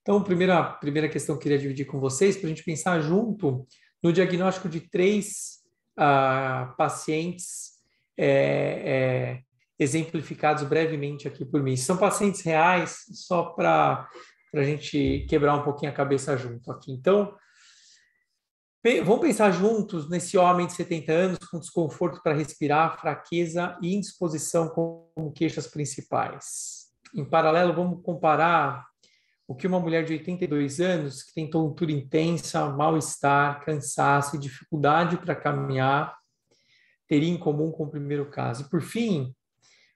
Então, primeira questão que eu queria dividir com vocês, para a gente pensar junto no diagnóstico de três pacientes exemplificados brevemente aqui por mim. São pacientes reais, só para a gente quebrar um pouquinho a cabeça junto aqui. Então, vamos pensar juntos nesse homem de 70 anos com desconforto para respirar, fraqueza e indisposição como queixas principais. Em paralelo, vamos comparar o que uma mulher de 82 anos, que tem tontura intensa, mal-estar, cansaço e dificuldade para caminhar, teria em comum com o primeiro caso. E, por fim,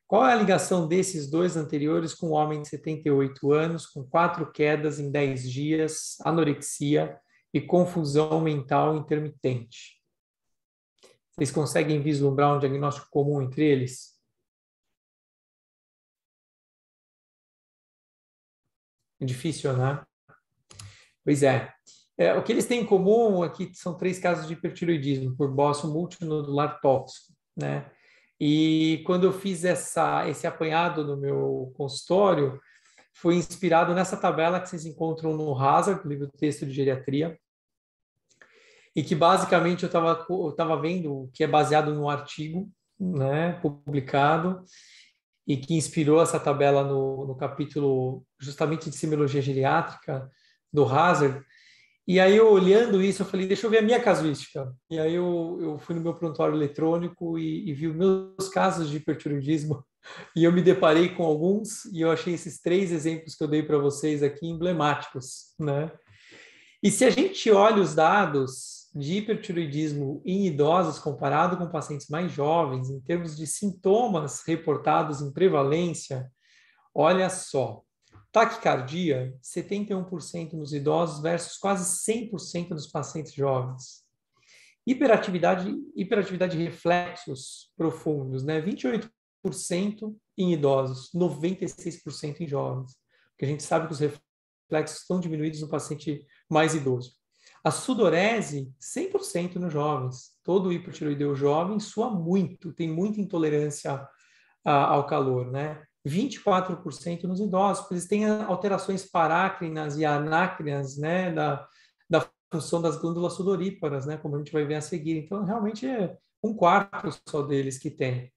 qual é a ligação desses dois anteriores com o homem de 78 anos, com 4 quedas em 10 dias, anorexia e confusão mental intermitente? Vocês conseguem vislumbrar um diagnóstico comum entre eles? É difícil, né? Pois é. O que eles têm em comum aqui são 3 casos de hipertiroidismo por bócio multinodular tóxico, né? E quando eu fiz esse apanhado no meu consultório, foi inspirado nessa tabela que vocês encontram no Hazard, livro de texto de geriatria, e que basicamente eu estava vendo que é baseado num artigo, né, publicado, e que inspirou essa tabela no capítulo justamente de semiologia geriátrica do Hazard. E aí, eu olhando isso, eu falei, deixa eu ver a minha casuística. E aí, eu fui no meu prontuário eletrônico e vi os meus casos de hipertiroidismo. E eu me deparei com alguns, e eu achei esses 3 exemplos que eu dei para vocês aqui emblemáticos, né? E se a gente olha os dados de hipertiroidismo em idosos comparado com pacientes mais jovens, em termos de sintomas reportados em prevalência, olha só. Taquicardia, 71% nos idosos versus quase 100% nos pacientes jovens. Hiperatividade de reflexos profundos, né? 28% em idosos, 96% em jovens. Porque a gente sabe que os reflexos estão diminuídos no paciente mais idoso. A sudorese, 100% nos jovens. Todo hipotiroideu jovem sua muito, tem muita intolerância ao calor, né? 24% nos idosos, porque eles têm alterações parácrinas e anácrinas, né, da função das glândulas sudoríparas, né, como a gente vai ver a seguir. Então, realmente é 1/4 só deles que tem.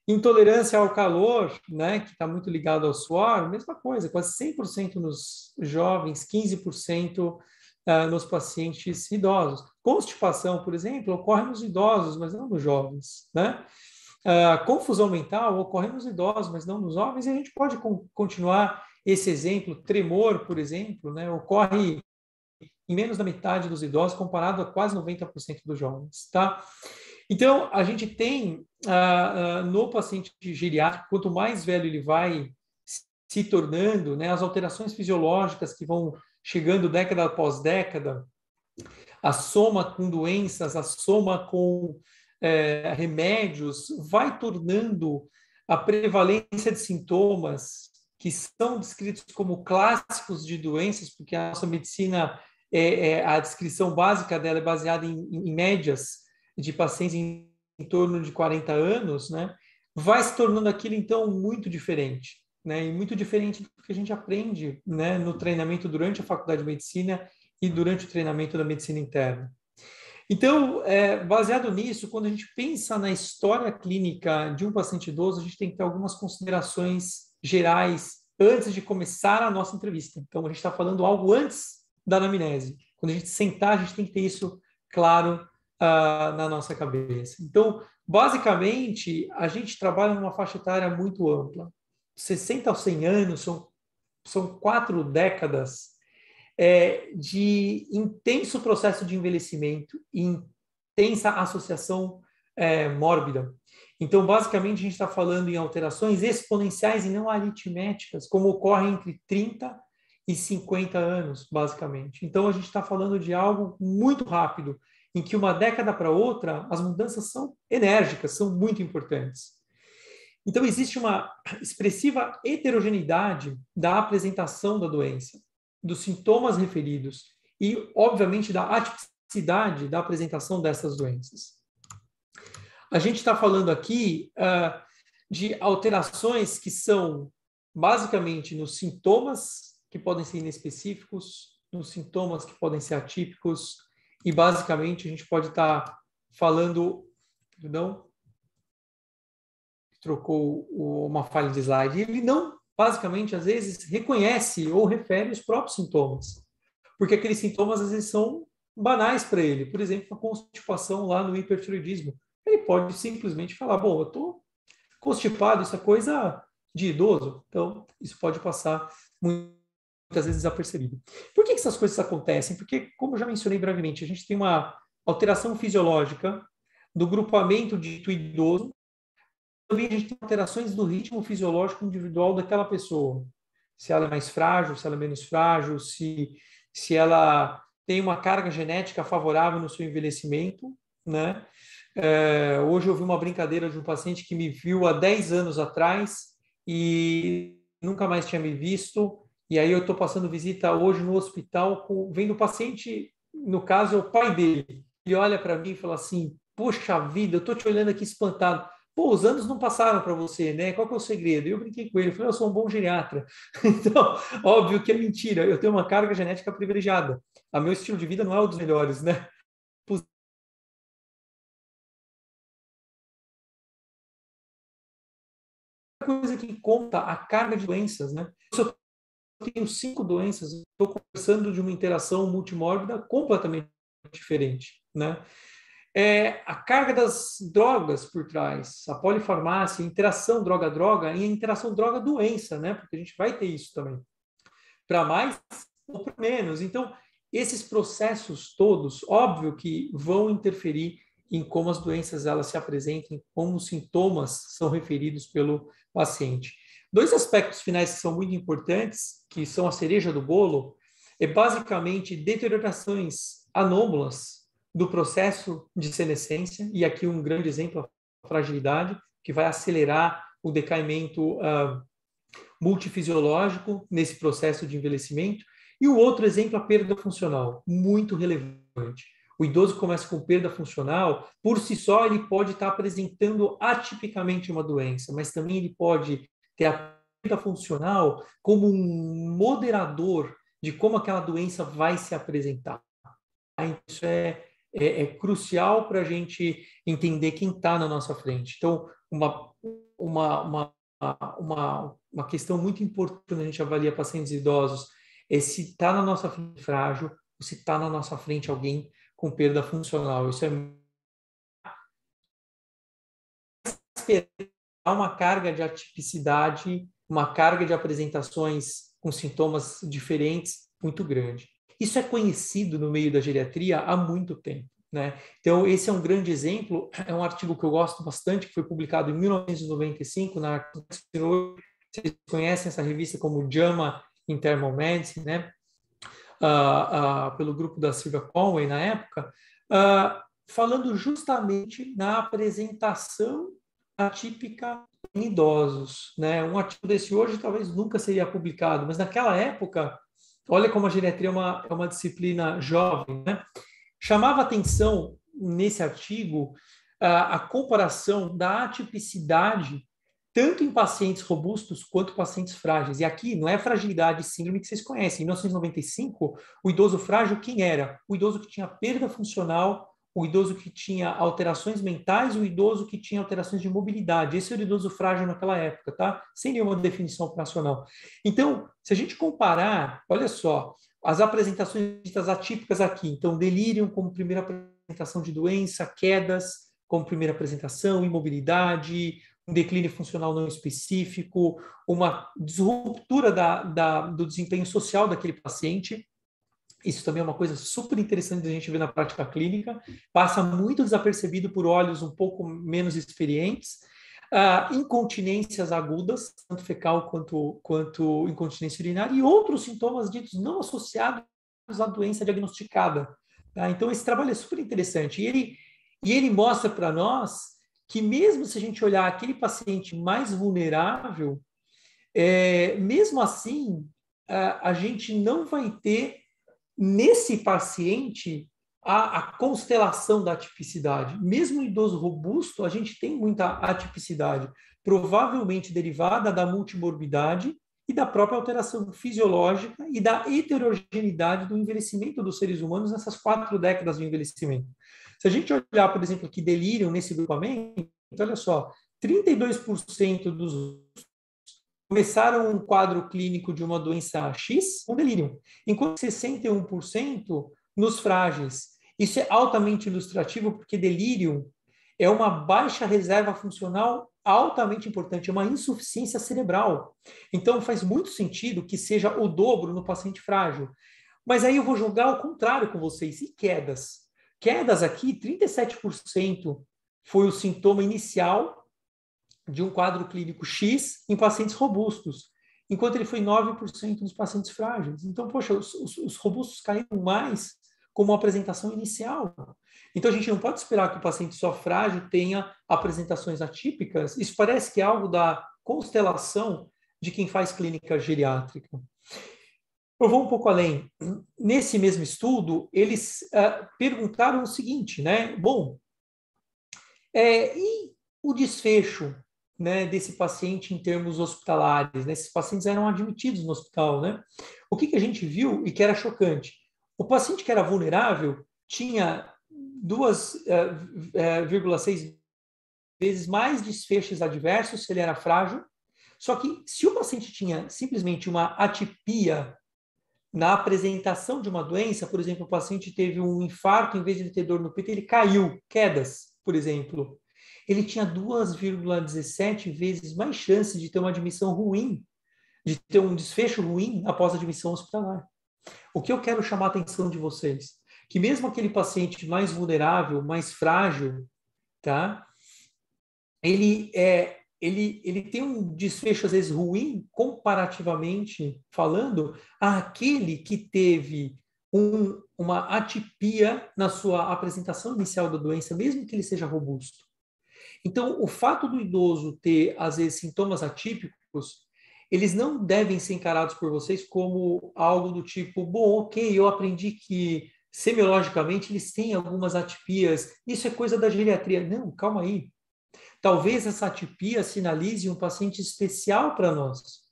Intolerância ao calor, né, que está muito ligado ao suor, mesma coisa, quase 100% nos jovens, 15% nos pacientes idosos. Constipação, por exemplo, ocorre nos idosos, mas não nos jovens, né? Confusão mental ocorre nos idosos, mas não nos jovens, e a gente pode continuar esse exemplo. Tremor, por exemplo, né, ocorre em menos da metade dos idosos, comparado a quase 90% dos jovens. Tá? Então, a gente tem no paciente geriátrico, quanto mais velho ele vai se tornando, né, as alterações fisiológicas que vão chegando década após década, a soma com doenças, a soma com remédios, vai tornando a prevalência de sintomas que são descritos como clássicos de doenças, porque a nossa medicina, a descrição básica dela é baseada em médias de pacientes em torno de 40 anos, né? Vai se tornando aquilo, então, muito diferente, né? E muito diferente do que a gente aprende, né, no treinamento durante a faculdade de medicina e durante o treinamento da medicina interna. Então, baseado nisso, quando a gente pensa na história clínica de um paciente idoso, a gente tem que ter algumas considerações gerais antes de começar a nossa entrevista. Então, a gente está falando algo antes da anamnese. Quando a gente sentar, a gente tem que ter isso claro na nossa cabeça. Então, basicamente, a gente trabalha numa faixa etária muito ampla. 60 aos 100 anos são 4 décadas de intenso processo de envelhecimento e intensa associação mórbida. Então, basicamente, a gente está falando em alterações exponenciais e não aritméticas, como ocorre entre 30 e 50 anos, basicamente. Então, a gente está falando de algo muito rápido, em que uma década para outra, as mudanças são enérgicas, são muito importantes. Então, existe uma expressiva heterogeneidade da apresentação da doença, dos sintomas referidos e, obviamente, da atipicidade da apresentação dessas doenças. A gente está falando aqui de alterações que são basicamente nos sintomas que podem ser inespecíficos, nos sintomas que podem ser atípicos, e basicamente a gente pode estar falando, perdão, trocou uma falha de slide, ele não, basicamente, às vezes, reconhece ou refere os próprios sintomas, porque aqueles sintomas, às vezes, são banais para ele. Por exemplo, a constipação lá no hipertiroidismo. Ele pode simplesmente falar, bom, eu estou constipado, isso é coisa de idoso, então isso pode passar muitas vezes desapercebido. Por que essas coisas acontecem? Porque, como eu já mencionei brevemente, a gente tem uma alteração fisiológica do grupamento dito idoso, também a gente tem alterações do ritmo fisiológico individual daquela pessoa. Se ela é mais frágil, se ela é menos frágil, se ela tem uma carga genética favorável no seu envelhecimento, né? Hoje eu vi uma brincadeira de um paciente que me viu há 10 anos atrás e nunca mais tinha me visto, e aí eu estou passando visita hoje no hospital, vendo o paciente, no caso é o pai dele, e olha para mim e fala assim, poxa vida, eu estou te olhando aqui espantado. Pô, os anos não passaram para você, né? Qual que é o segredo? Eu brinquei com ele, falei, eu sou um bom geriatra. Então, óbvio que é mentira, eu tenho uma carga genética privilegiada. O meu estilo de vida não é o dos melhores, né? Coisa que conta a carga de doenças, né? Se eu tenho 5 doenças, estou conversando de uma interação multimórbida completamente diferente, né? A carga das drogas por trás, a polifarmácia, a interação droga-droga e a interação droga-doença, né? Porque a gente vai ter isso também, para mais ou para menos. Então, esses processos todos, óbvio que vão interferir em como as doenças elas se apresentem, como os sintomas são referidos pelo paciente. Dois aspectos finais que são muito importantes, que são a cereja do bolo, é basicamente deteriorações anômalas do processo de senescência, e aqui um grande exemplo, a fragilidade, que vai acelerar o decaimento multifisiológico nesse processo de envelhecimento. E o outro exemplo, a perda funcional, muito relevante. O idoso começa com perda funcional, por si só ele pode estar apresentando atipicamente uma doença, mas também ele pode ter a perda funcional como um moderador de como aquela doença vai se apresentar. Isso é crucial para a gente entender quem está na nossa frente. Então, uma questão muito importante quando a gente avalia pacientes idosos é se está na nossa frente frágil ou se está na nossa frente alguém com perda funcional. Isso é esperar uma carga de atipicidade, uma carga de apresentações com sintomas diferentes muito grande. Isso é conhecido no meio da geriatria há muito tempo, né? Então, esse é um grande exemplo, é um artigo que eu gosto bastante, que foi publicado em 1995, vocês conhecem essa revista como JAMA Internal Medicine, né? Pelo grupo da Sylvia Conway na época, falando justamente na apresentação atípica em idosos, né? Um artigo desse hoje talvez nunca seria publicado, mas naquela época, olha como a geriatria é uma disciplina jovem, né? Chamava atenção nesse artigo a comparação da atipicidade tanto em pacientes robustos quanto pacientes frágeis. E aqui não é fragilidade e síndrome que vocês conhecem. Em 1995, o idoso frágil quem era? O idoso que tinha perda funcional, o idoso que tinha alterações mentais, o idoso que tinha alterações de mobilidade. Esse era o idoso frágil naquela época, tá? Sem nenhuma definição operacional. Então, se a gente comparar, olha só, as apresentações atípicas aqui. Então, delírio como primeira apresentação de doença, quedas como primeira apresentação, imobilidade, um declínio funcional não específico, uma disruptura do desempenho social daquele paciente. Isso também é uma coisa super interessante da gente ver na prática clínica, passa muito desapercebido por olhos um pouco menos experientes. Incontinências agudas, tanto fecal quanto incontinência urinária, e outros sintomas ditos não associados à doença diagnosticada. Tá? Então, esse trabalho é super interessante. E ele mostra para nós que mesmo se a gente olhar aquele paciente mais vulnerável, mesmo assim, a gente não vai ter nesse paciente a constelação da atipicidade. Mesmo em idoso robusto, a gente tem muita atipicidade, provavelmente derivada da multimorbidade e da própria alteração fisiológica e da heterogeneidade do envelhecimento dos seres humanos nessas 4 décadas de envelhecimento. Se a gente olhar, por exemplo, aqui delírio nesse grupamento, olha só, 32% dos começaram um quadro clínico de uma doença X com delírio, enquanto 61% nos frágeis. Isso é altamente ilustrativo porque delírio é uma baixa reserva funcional altamente importante, é uma insuficiência cerebral. Então, faz muito sentido que seja o dobro no paciente frágil. Mas aí eu vou jogar ao contrário com vocês. E quedas? Quedas aqui, 37% foi o sintoma inicial de um quadro clínico X em pacientes robustos, enquanto ele foi 9% nos pacientes frágeis. Então, poxa, os robustos caíram mais como apresentação inicial. Então, a gente não pode esperar que o paciente só frágil tenha apresentações atípicas. Isso parece que é algo da constelação de quem faz clínica geriátrica. Eu vou um pouco além. Nesse mesmo estudo, eles perguntaram o seguinte, né? Bom, e o desfecho, né, desse paciente em termos hospitalares? Né? Esses pacientes eram admitidos no hospital, né? O que a gente viu e que era chocante? O paciente que era vulnerável tinha 2,6 vezes mais desfechos adversos se ele era frágil. Só que se o paciente tinha simplesmente uma atipia na apresentação de uma doença, por exemplo, o paciente teve um infarto, em vez de ter dor no peito, ele caiu, quedas, por exemplo. Ele tinha 2,17 vezes mais chances de ter uma admissão ruim, de ter um desfecho ruim após a admissão hospitalar. O que eu quero chamar a atenção de vocês? Que mesmo aquele paciente mais vulnerável, mais frágil, tá? Ele tem um desfecho, às vezes, ruim, comparativamente falando, àquele que teve uma atipia na sua apresentação inicial da doença, mesmo que ele seja robusto. Então, o fato do idoso ter, às vezes, sintomas atípicos, eles não devem ser encarados por vocês como algo do tipo, bom, ok, eu aprendi que semiologicamente eles têm algumas atipias, isso é coisa da geriatria. Não, calma aí. Talvez essa atipia sinalize um paciente especial para nós.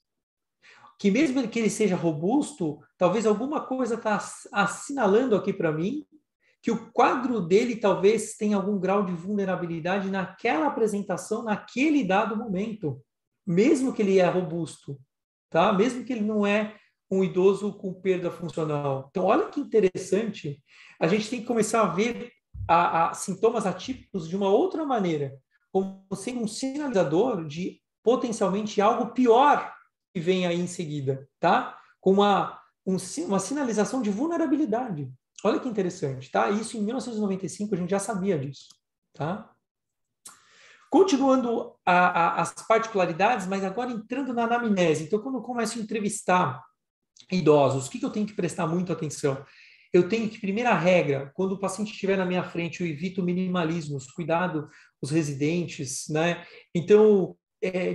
Que mesmo que ele seja robusto, talvez alguma coisa está assinalando aqui para mim que o quadro dele talvez tenha algum grau de vulnerabilidade naquela apresentação, naquele dado momento, mesmo que ele é robusto, tá? Mesmo que ele não é um idoso com perda funcional. Então, olha que interessante, a gente tem que começar a ver sintomas atípicos de uma outra maneira, como sendo um sinalizador de potencialmente algo pior que vem aí em seguida, tá? Com uma sinalização de vulnerabilidade. Olha que interessante, tá? Isso em 1995 a gente já sabia disso, tá? Continuando as particularidades, mas agora entrando na anamnese. Então, quando eu começo a entrevistar idosos, o que eu tenho que prestar muito atenção? Eu tenho que, primeira regra, quando o paciente estiver na minha frente, eu evito minimalismos, cuidado os residentes, né? Então,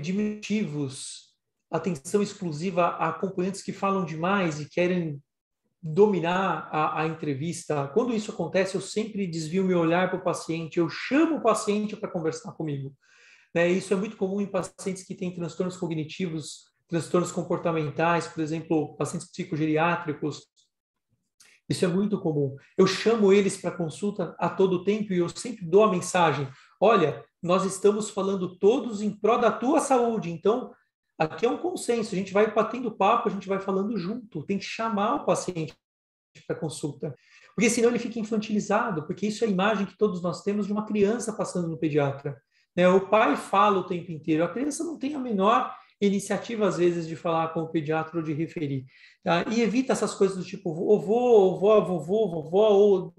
diminutivos, atenção exclusiva a acompanhantes que falam demais e querem dominar a entrevista. Quando isso acontece, eu sempre desvio meu olhar para o paciente, eu chamo o paciente para conversar comigo. Né? Isso é muito comum em pacientes que têm transtornos cognitivos, transtornos comportamentais, por exemplo, pacientes psicogeriátricos. Isso é muito comum. Eu chamo eles para consulta a todo tempo e eu sempre dou a mensagem: olha, nós estamos falando todos em prol da tua saúde, então aqui é um consenso, a gente vai batendo papo, a gente vai falando junto, tem que chamar o paciente para consulta, porque senão ele fica infantilizado, porque isso é a imagem que todos nós temos de uma criança passando no pediatra. Né? O pai fala o tempo inteiro, a criança não tem a menor iniciativa, às vezes, de falar com o pediatra ou de referir. Tá? E evita essas coisas do tipo, vovó, ou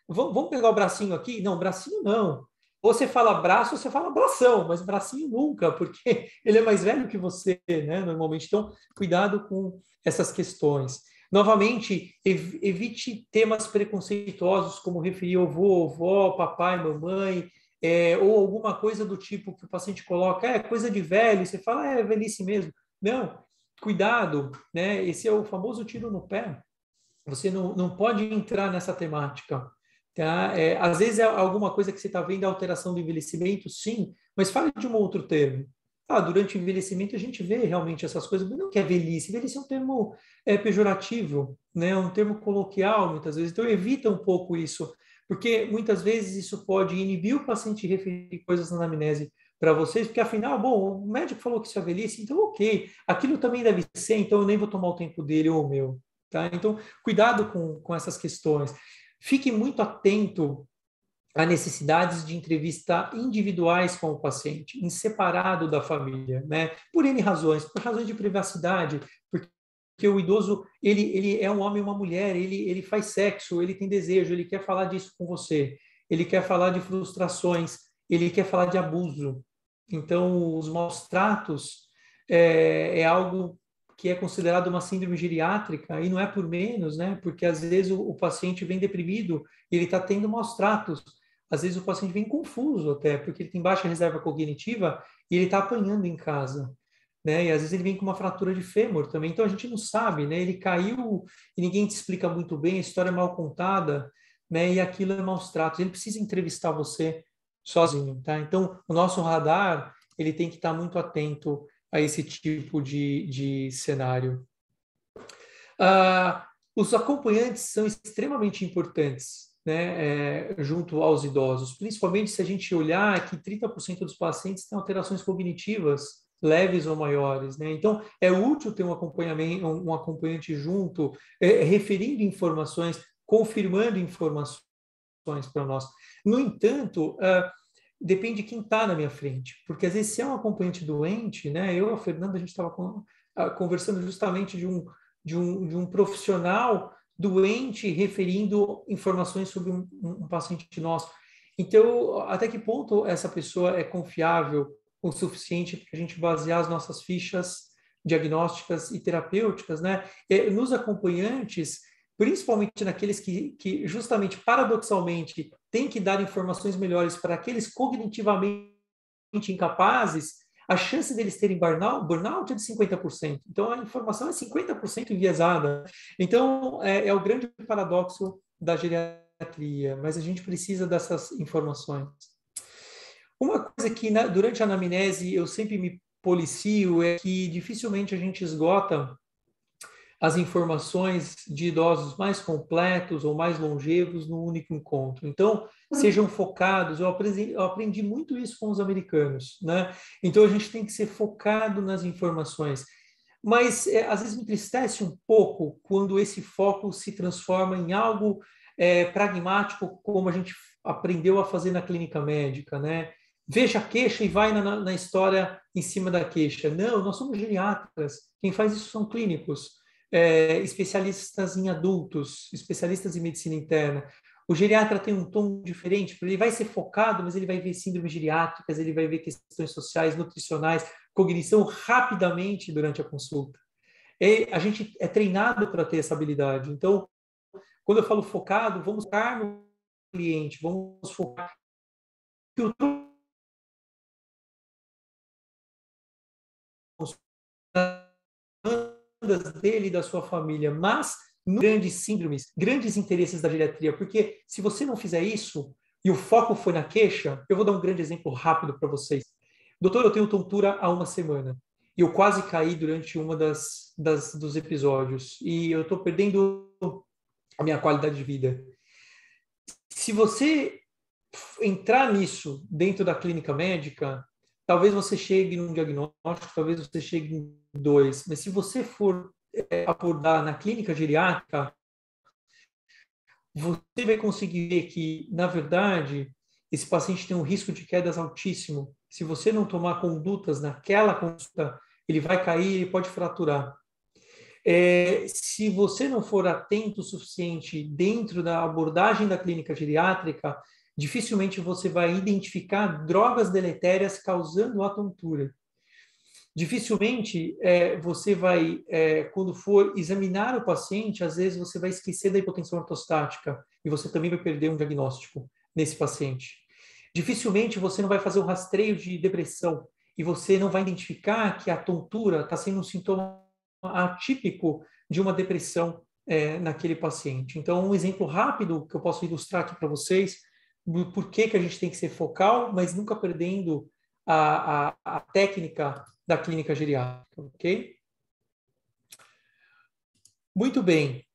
vamos pegar o bracinho aqui? Não, bracinho não. Ou você fala braço, ou você fala bração, mas bracinho nunca, porque ele é mais velho que você, né, normalmente. Então, cuidado com essas questões. Novamente, evite temas preconceituosos, como referir ao avô, avó, papai, mamãe, ou alguma coisa do tipo que o paciente coloca, é coisa de velho, e você fala, é velhice mesmo. Não, cuidado, né? Esse é o famoso tiro no pé. Você não pode entrar nessa temática. Tá? Às vezes é alguma coisa que você está vendo, a alteração do envelhecimento, sim, mas fale de um outro termo. Durante o envelhecimento a gente vê realmente essas coisas, mas não que é velhice. Velhice é um termo pejorativo, né? É um termo coloquial, muitas vezes. Então, evita um pouco isso, porque muitas vezes isso pode inibir o paciente de referir coisas na anamnese para vocês, porque afinal, bom, o médico falou que isso é velhice, então ok, aquilo também deve ser, então eu nem vou tomar o tempo dele ou o meu. Tá? Então, cuidado com essas questões. Fique muito atento a necessidades de entrevista individuais com o paciente, em separado da família, né? Por N razões, por razões de privacidade, porque o idoso, ele é um homem e uma mulher, ele faz sexo, ele tem desejo, ele quer falar disso com você, ele quer falar de frustrações, ele quer falar de abuso. Então, os maus tratos é algo que é considerado uma síndrome geriátrica, e não é por menos, né? Porque às vezes o paciente vem deprimido e ele está tendo maus tratos. Às vezes o paciente vem confuso até, porque ele tem baixa reserva cognitiva e ele está apanhando em casa, né? E às vezes ele vem com uma fratura de fêmur também. Então a gente não sabe, né? Ele caiu e ninguém te explica muito bem, a história é mal contada, né? E aquilo é maus tratos. Ele precisa entrevistar você sozinho, tá? Então o nosso radar, ele tem que estar muito atento a esse tipo de cenário. Os acompanhantes são extremamente importantes, né, junto aos idosos, principalmente se a gente olhar que 30% dos pacientes têm alterações cognitivas leves ou maiores, né? Então, é útil ter um acompanhamento, um acompanhante junto, referindo informações, confirmando informações para nós. No entanto, depende de quem está na minha frente, porque às vezes se é um acompanhante doente, né? Eu e a Fernanda, a gente estava conversando justamente de um profissional doente referindo informações sobre um paciente nosso. Então, até que ponto essa pessoa é confiável o suficiente para a gente basear as nossas fichas diagnósticas e terapêuticas, né? Nos acompanhantes, principalmente naqueles que justamente, paradoxalmente, têm que dar informações melhores para aqueles cognitivamente incapazes, a chance deles terem burnout é de 50%. Então, a informação é 50% enviesada. Então, é o grande paradoxo da geriatria, mas a gente precisa dessas informações. Uma coisa que, durante a anamnese, eu sempre me policio é que dificilmente a gente esgota as informações de idosos mais completos ou mais longevos no único encontro. Então, sejam focados. Eu aprendi muito isso com os americanos, né? Então, a gente tem que ser focado nas informações. Mas, às vezes, me entristece um pouco quando esse foco se transforma em algo pragmático, como a gente aprendeu a fazer na clínica médica, né? Veja a queixa e vai na história em cima da queixa. Não, nós somos geriatras. Quem faz isso são clínicos, especialistas em adultos, especialistas em medicina interna. O geriatra tem um tom diferente, ele vai ser focado, mas ele vai ver síndromes geriátricas, ele vai ver questões sociais, nutricionais, cognição rapidamente durante a consulta. A gente é treinado para ter essa habilidade. Então, quando eu falo focado, vamos focar no cliente, vamos focar que o dele e da sua família, mas grandes síndromes, grandes interesses da geriatria, porque se você não fizer isso e o foco foi na queixa, eu vou dar um grande exemplo rápido para vocês. Doutor, eu tenho tontura há uma semana e eu quase caí durante uma dos episódios e eu estou perdendo a minha qualidade de vida. Se você entrar nisso dentro da clínica médica, talvez você chegue num diagnóstico, talvez você chegue em dois, mas se você for abordar na clínica geriátrica, você vai conseguir ver que, na verdade, esse paciente tem um risco de quedas altíssimo. Se você não tomar condutas naquela consulta, ele vai cair e pode fraturar. Se você não for atento o suficiente dentro da abordagem da clínica geriátrica, dificilmente você vai identificar drogas deletérias causando a tontura. Dificilmente você vai, quando for examinar o paciente, às vezes você vai esquecer da hipotensão ortostática e você também vai perder um diagnóstico nesse paciente. Dificilmente você não vai fazer um rastreio de depressão e você não vai identificar que a tontura está sendo um sintoma atípico de uma depressão naquele paciente. Então, um exemplo rápido que eu posso ilustrar aqui para vocês, do porquê que a gente tem que ser focal, mas nunca perdendo a técnica da clínica geriátrica, ok? Muito bem.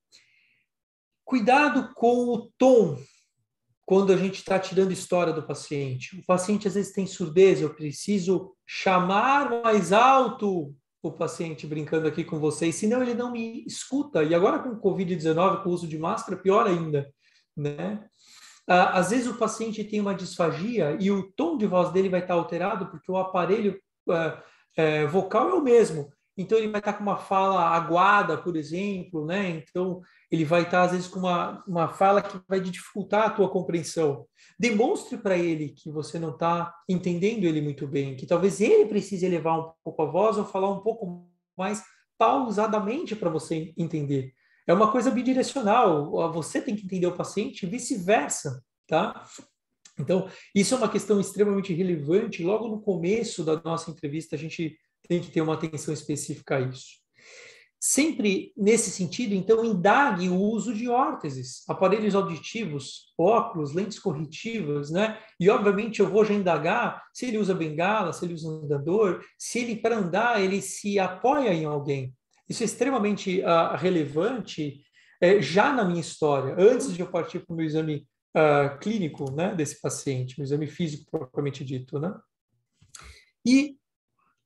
Cuidado com o tom quando a gente está tirando história do paciente. O paciente às vezes tem surdez, eu preciso chamar mais alto o paciente brincando aqui com vocês, senão ele não me escuta. E agora com o Covid-19, com o uso de máscara, pior ainda, né? Às vezes o paciente tem uma disfagia e o tom de voz dele vai estar alterado porque o aparelho vocal é o mesmo. Então ele vai estar com uma fala aguada, por exemplo, né? Então ele vai estar às vezes com uma fala que vai dificultar a tua compreensão. Demonstre para ele que você não está entendendo ele muito bem, que talvez ele precise elevar um pouco a voz ou falar um pouco mais pausadamente para você entender. É uma coisa bidirecional. Você tem que entender o paciente e vice-versa, tá? Então, isso é uma questão extremamente relevante. Logo no começo da nossa entrevista, a gente tem que ter uma atenção específica a isso. Sempre nesse sentido, então, indague o uso de órteses, aparelhos auditivos, óculos, lentes corretivas, né? E, obviamente, eu vou já indagar se ele usa bengala, se ele usa andador, se ele, para andar, ele se apoia em alguém. Isso é extremamente relevante já na minha história, antes de eu partir para o meu exame clínico, né, desse paciente, meu exame físico propriamente dito, né? E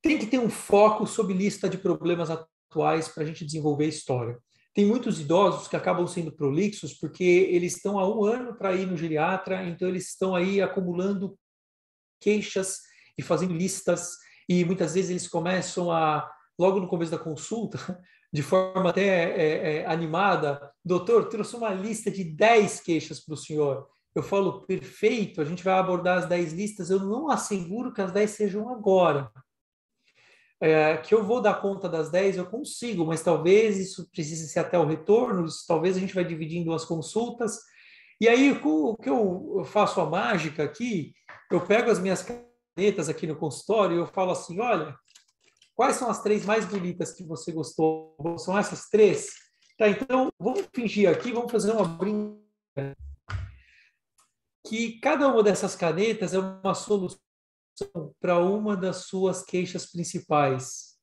tem que ter um foco sobre lista de problemas atuais para a gente desenvolver a história. Tem muitos idosos que acabam sendo prolixos porque eles estão há um ano para ir no geriatra, então eles estão aí acumulando queixas e fazendo listas, e muitas vezes eles começam logo no começo da consulta, de forma até animada, doutor, trouxe uma lista de 10 queixas para o senhor. Eu falo, perfeito, a gente vai abordar as 10 listas, eu não asseguro que as 10 sejam agora. Que eu vou dar conta das 10, eu consigo, mas talvez isso precise ser até o retorno, talvez a gente vai dividindo as consultas. E aí, o que eu faço a mágica aqui, eu pego as minhas canetas aqui no consultório e eu falo assim, olha, quais são as 3 mais bonitas que você gostou? São essas 3? Tá, então, vamos fingir aqui, vamos fazer uma brincadeira. Que cada uma dessas canetas é uma solução para uma das suas queixas principais.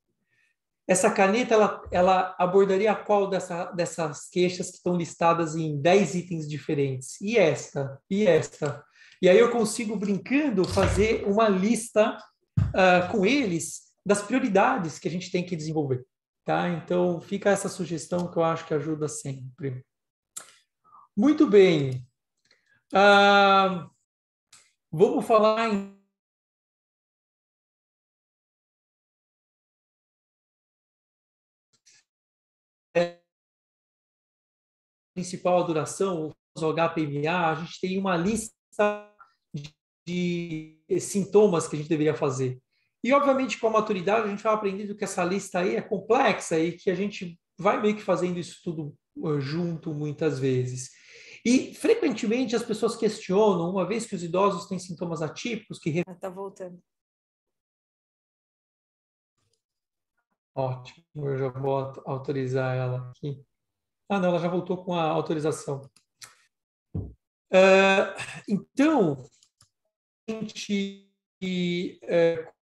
Essa caneta, ela abordaria qual dessas queixas que estão listadas em 10 itens diferentes? E esta? E esta? E aí eu consigo, brincando, fazer uma lista com eles das prioridades que a gente tem que desenvolver. Tá? Então, fica essa sugestão que eu acho que ajuda sempre. Muito bem. Vamos falar em principal duração, o HPMA, a gente tem uma lista de sintomas que a gente deveria fazer. E, obviamente, com a maturidade, a gente vai aprendendo que essa lista aí é complexa e que a gente vai meio que fazendo isso tudo junto muitas vezes. E, frequentemente, as pessoas questionam, uma vez que os idosos têm sintomas atípicos, que... Está voltando. Ótimo, eu já vou autorizar ela aqui. Ah, não, ela já voltou com a autorização. Então,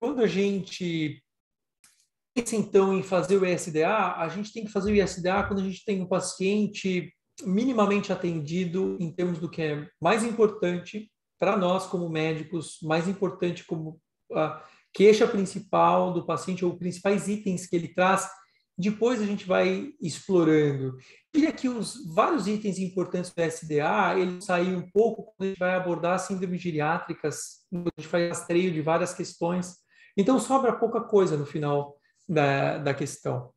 quando a gente pensa, então, em fazer o ISDA, a gente tem que fazer o ISDA quando a gente tem um paciente minimamente atendido em termos do que é mais importante para nós como médicos, mais importante como a queixa principal do paciente ou os principais itens que ele traz. Depois a gente vai explorando. E aqui os vários itens importantes do SDA, ele saem um pouco quando a gente vai abordar síndromes geriátricas, quando a gente faz rastreio de várias questões. Então sobra pouca coisa no final da questão.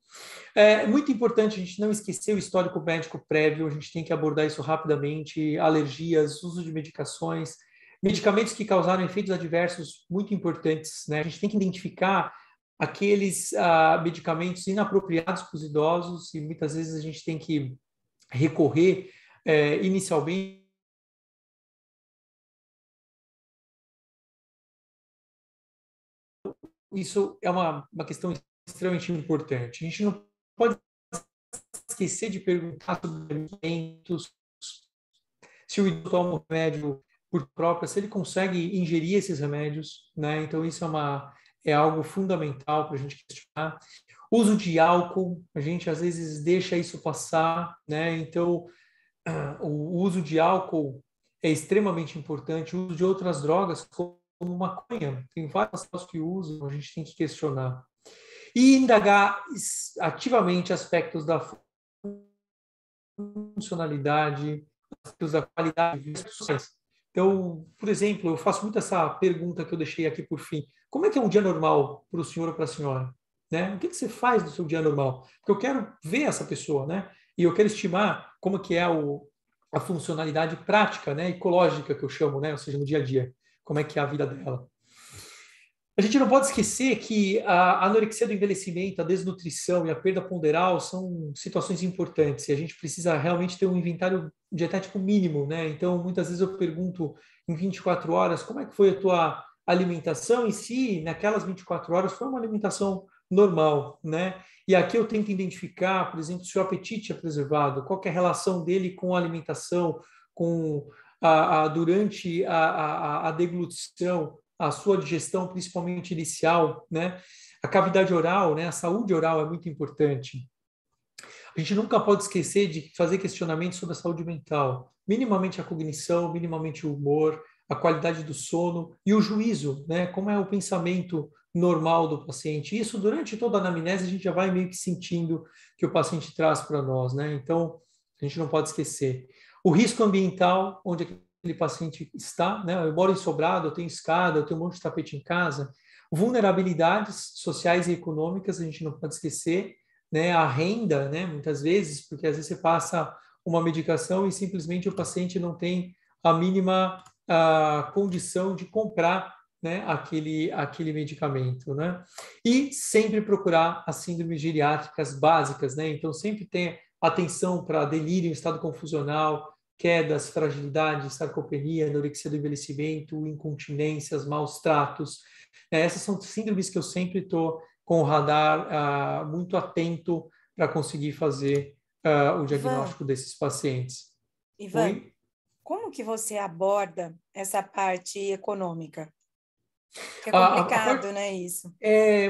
É muito importante a gente não esquecer o histórico médico prévio, a gente tem que abordar isso rapidamente, alergias, uso de medicações, medicamentos que causaram efeitos adversos muito importantes, né? A gente tem que identificar aqueles medicamentos inapropriados para os idosos e muitas vezes a gente tem que recorrer inicialmente. Isso é uma questão extremamente importante. A gente não pode esquecer de perguntar sobre alimentos, se o idoso toma o remédio por própria, se ele consegue ingerir esses remédios, né? Então, isso é algo fundamental para a gente questionar. Uso de álcool, a gente às vezes deixa isso passar, né? Então, o uso de álcool é extremamente importante. O uso de outras drogas, como maconha, tem várias pessoas que usam, a gente tem que questionar. E indagar ativamente aspectos da funcionalidade, aspectos da qualidade de vida. Então, por exemplo, eu faço muito essa pergunta que eu deixei aqui por fim. Como é que é um dia normal para o senhor ou para a senhora? Né? O que você faz no seu dia normal? Porque eu quero ver essa pessoa, né? E eu quero estimar como que é a funcionalidade prática, né? Ecológica que eu chamo, né? Ou seja, no dia a dia. Como é que é a vida dela. A gente não pode esquecer que a anorexia do envelhecimento, a desnutrição e a perda ponderal são situações importantes e a gente precisa realmente ter um inventário dietético mínimo, né? Então, muitas vezes eu pergunto em 24 horas como é que foi a tua alimentação e se naquelas 24 horas foi uma alimentação normal, né? E aqui eu tento identificar, por exemplo, se o apetite é preservado, qual que é a relação dele com a alimentação, com durante a deglutição, a sua digestão, principalmente inicial, né? A cavidade oral, né? A saúde oral é muito importante. A gente nunca pode esquecer de fazer questionamentos sobre a saúde mental, minimamente a cognição, minimamente o humor, a qualidade do sono e o juízo, né? Como é o pensamento normal do paciente. Isso durante toda a anamnese a gente já vai meio que sentindo que o paciente traz para nós, né? Então, a gente não pode esquecer. O risco ambiental, onde aquele paciente está, né? Eu moro em sobrado, eu tenho escada, eu tenho um monte de tapete em casa. Vulnerabilidades sociais e econômicas, a gente não pode esquecer, né? A renda, né? Muitas vezes, porque às vezes você passa uma medicação e simplesmente o paciente não tem a mínima condição de comprar, né, aquele medicamento, né? E sempre procurar as síndromes geriátricas básicas, né? Então sempre ter atenção para delírio, estado confusional, quedas, fragilidade, sarcopenia, anorexia do envelhecimento, incontinências, maus tratos. Essas são síndromes que eu sempre estou com o radar muito atento para conseguir fazer o Ivan, diagnóstico desses pacientes. Ivan, Oi? como que você aborda essa parte econômica? Que é A parte complicado, né, isso?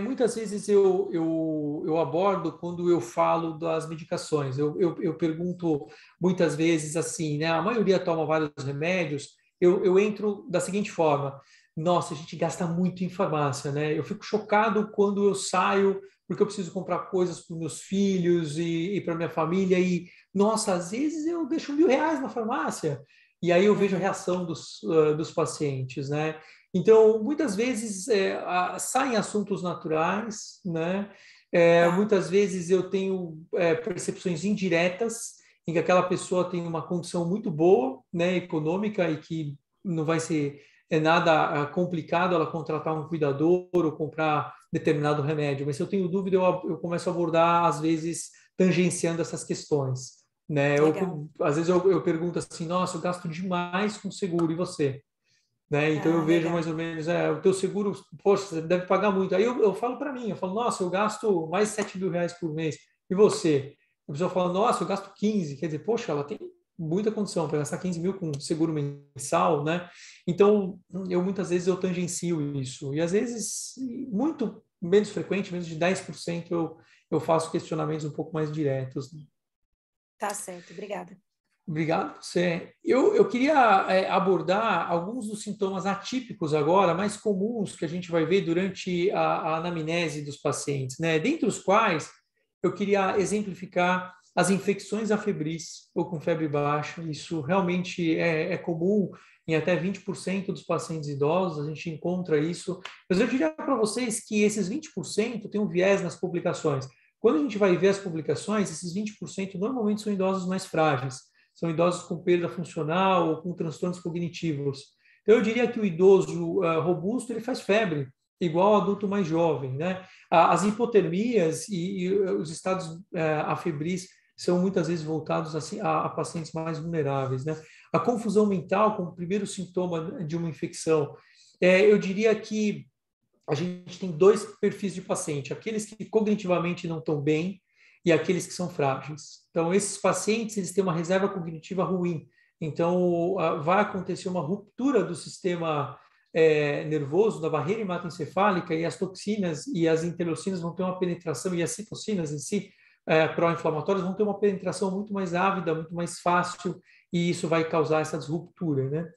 muitas vezes eu abordo quando eu falo das medicações. Eu pergunto muitas vezes assim, né? A maioria toma vários remédios. Eu entro da seguinte forma: nossa, a gente gasta muito em farmácia, né? Eu fico chocado quando eu saio porque eu preciso comprar coisas para os meus filhos e para minha família. E, nossa, às vezes eu deixo R$ 1.000 na farmácia. E aí eu vejo a Uhum, reação dos pacientes, né? Então, muitas vezes saem assuntos naturais, né? tá. Muitas vezes eu tenho percepções indiretas em que aquela pessoa tem uma condição muito boa, né, econômica e que não vai ser nada complicado ela contratar um cuidador ou comprar determinado remédio. Mas se eu tenho dúvida, eu começo a abordar, às vezes, tangenciando essas questões, né? Legal. Às vezes eu pergunto assim, nossa, eu gasto demais com seguro, e você? Né? Então eu Ah, vejo mais legal. ou menos, o teu seguro, poxa, você deve pagar muito. Aí eu falo para mim, eu falo, nossa, eu gasto mais de R$ 7.000 por mês. E você? A pessoa fala, nossa, eu gasto 15. Quer dizer, poxa, ela tem muita condição para gastar 15 mil com seguro mensal, né? Então, eu muitas vezes eu tangencio isso. E às vezes, muito menos frequente, menos de 10%, eu faço questionamentos um pouco mais diretos. Tá certo, obrigada. Obrigado, você. Eu queria abordar alguns dos sintomas atípicos agora, mais comuns que a gente vai ver durante a anamnese dos pacientes, né? Dentre os quais eu queria exemplificar as infecções afebris ou com febre baixa. Isso realmente é comum em até 20% dos pacientes idosos, a gente encontra isso. Mas eu diria para vocês que esses 20% têm um viés nas publicações. Quando a gente vai ver as publicações, esses 20% normalmente são idosos mais frágeis, são idosos com perda funcional ou com transtornos cognitivos. Então, eu diria que o idoso robusto ele faz febre, igual ao adulto mais jovem, né? As hipotermias e os estados afebris são muitas vezes voltados assim, a pacientes mais vulneráveis, né? A confusão mental como primeiro sintoma de uma infecção. Eu diria que a gente tem dois perfis de paciente, aqueles que cognitivamente não estão bem e aqueles que são frágeis. Então, esses pacientes, eles têm uma reserva cognitiva ruim. Então, vai acontecer uma ruptura do sistema nervoso, da barreira hematoencefálica, e as toxinas e as interleucinas vão ter uma penetração, e as citocinas em si, pró-inflamatórias, vão ter uma penetração muito mais ávida, muito mais fácil, e isso vai causar essa disruptura, né?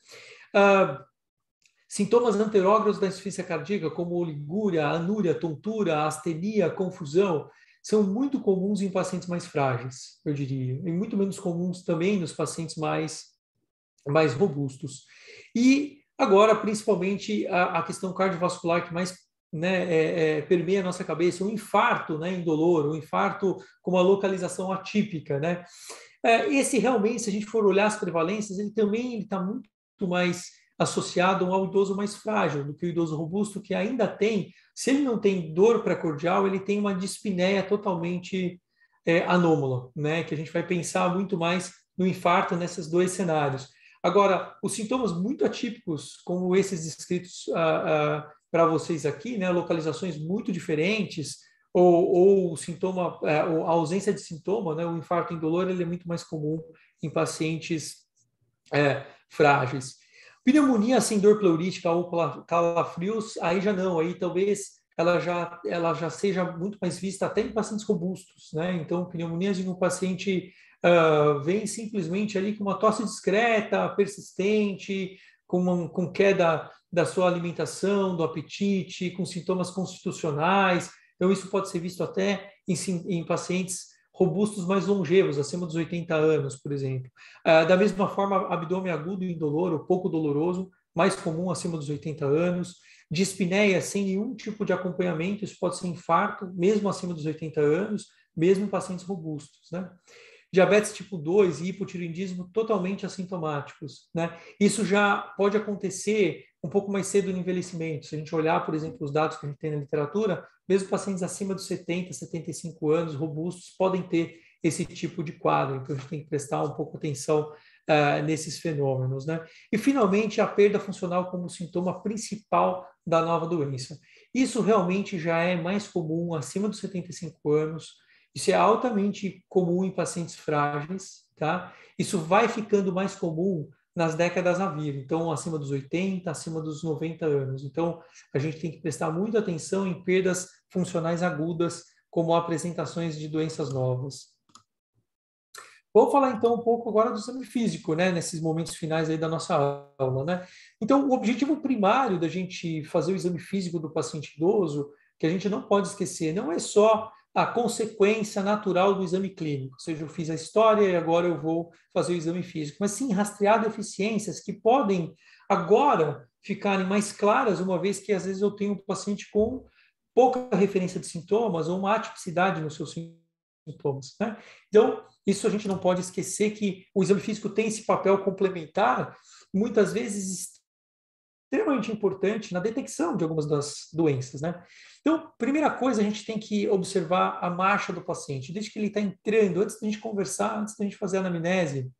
Sintomas anterógrafos da insuficiência cardíaca, como oligúria, anúria, tontura, astenia, confusão, são muito comuns em pacientes mais frágeis, eu diria, e muito menos comuns também nos pacientes mais robustos. E agora, principalmente, a questão cardiovascular que mais, né, permeia a nossa cabeça, o infarto, né, indolor, o infarto com uma localização atípica, né? Esse realmente, se a gente for olhar as prevalências, ele também está muito mais associado ao idoso mais frágil do que o idoso robusto, que ainda tem, se ele não tem dor precordial, ele tem uma dispneia totalmente anômala, né? Que a gente vai pensar muito mais no infarto nesses dois cenários. Agora, os sintomas muito atípicos, como esses descritos para vocês aqui, né? Localizações muito diferentes, ou sintoma, ou a ausência de sintoma, né? O infarto indolor ele é muito mais comum em pacientes frágeis. Pneumonia sem dor pleurítica ou calafrios, aí já não, aí talvez ela já seja muito mais vista até em pacientes robustos, né? Então, pneumonias em um paciente vem simplesmente ali com uma tosse discreta, persistente, com queda da sua alimentação, do apetite, com sintomas constitucionais. Então, isso pode ser visto até em pacientes robustos mais longevos, acima dos 80 anos, por exemplo. Da mesma forma, abdômen agudo e indoloro, pouco doloroso, mais comum acima dos 80 anos. Dispneia sem nenhum tipo de acompanhamento, isso pode ser infarto, mesmo acima dos 80 anos, mesmo em pacientes robustos, né? Diabetes tipo 2 e hipotireoidismo totalmente assintomáticos, né? Isso já pode acontecer um pouco mais cedo no envelhecimento. Se a gente olhar, por exemplo, os dados que a gente tem na literatura, mesmo pacientes acima dos 70, 75 anos, robustos, podem ter esse tipo de quadro. Então, a gente tem que prestar um pouco atenção nesses fenômenos, né? E, finalmente, a perda funcional como sintoma principal da nova doença. Isso realmente já é mais comum acima dos 75 anos. Isso é altamente comum em pacientes frágeis, tá? Isso vai ficando mais comum nas décadas a vir, então acima dos 80, acima dos 90 anos. Então, a gente tem que prestar muita atenção em perdas funcionais agudas, como apresentações de doenças novas. Vou falar então um pouco agora do exame físico, né, nesses momentos finais aí da nossa aula, né? Então, o objetivo primário da gente fazer o exame físico do paciente idoso, que a gente não pode esquecer, não é só a consequência natural do exame clínico, ou seja, eu fiz a história e agora eu vou fazer o exame físico, mas sim rastrear deficiências que podem agora ficarem mais claras, uma vez que às vezes eu tenho um paciente com pouca referência de sintomas ou uma atipicidade nos seus sintomas, né? Então, isso a gente não pode esquecer que o exame físico tem esse papel complementar, muitas vezes extremamente importante na detecção de algumas das doenças, né? Então, primeira coisa, a gente tem que observar a marcha do paciente, desde que ele está entrando, antes da gente conversar, antes da gente fazer a anamnese.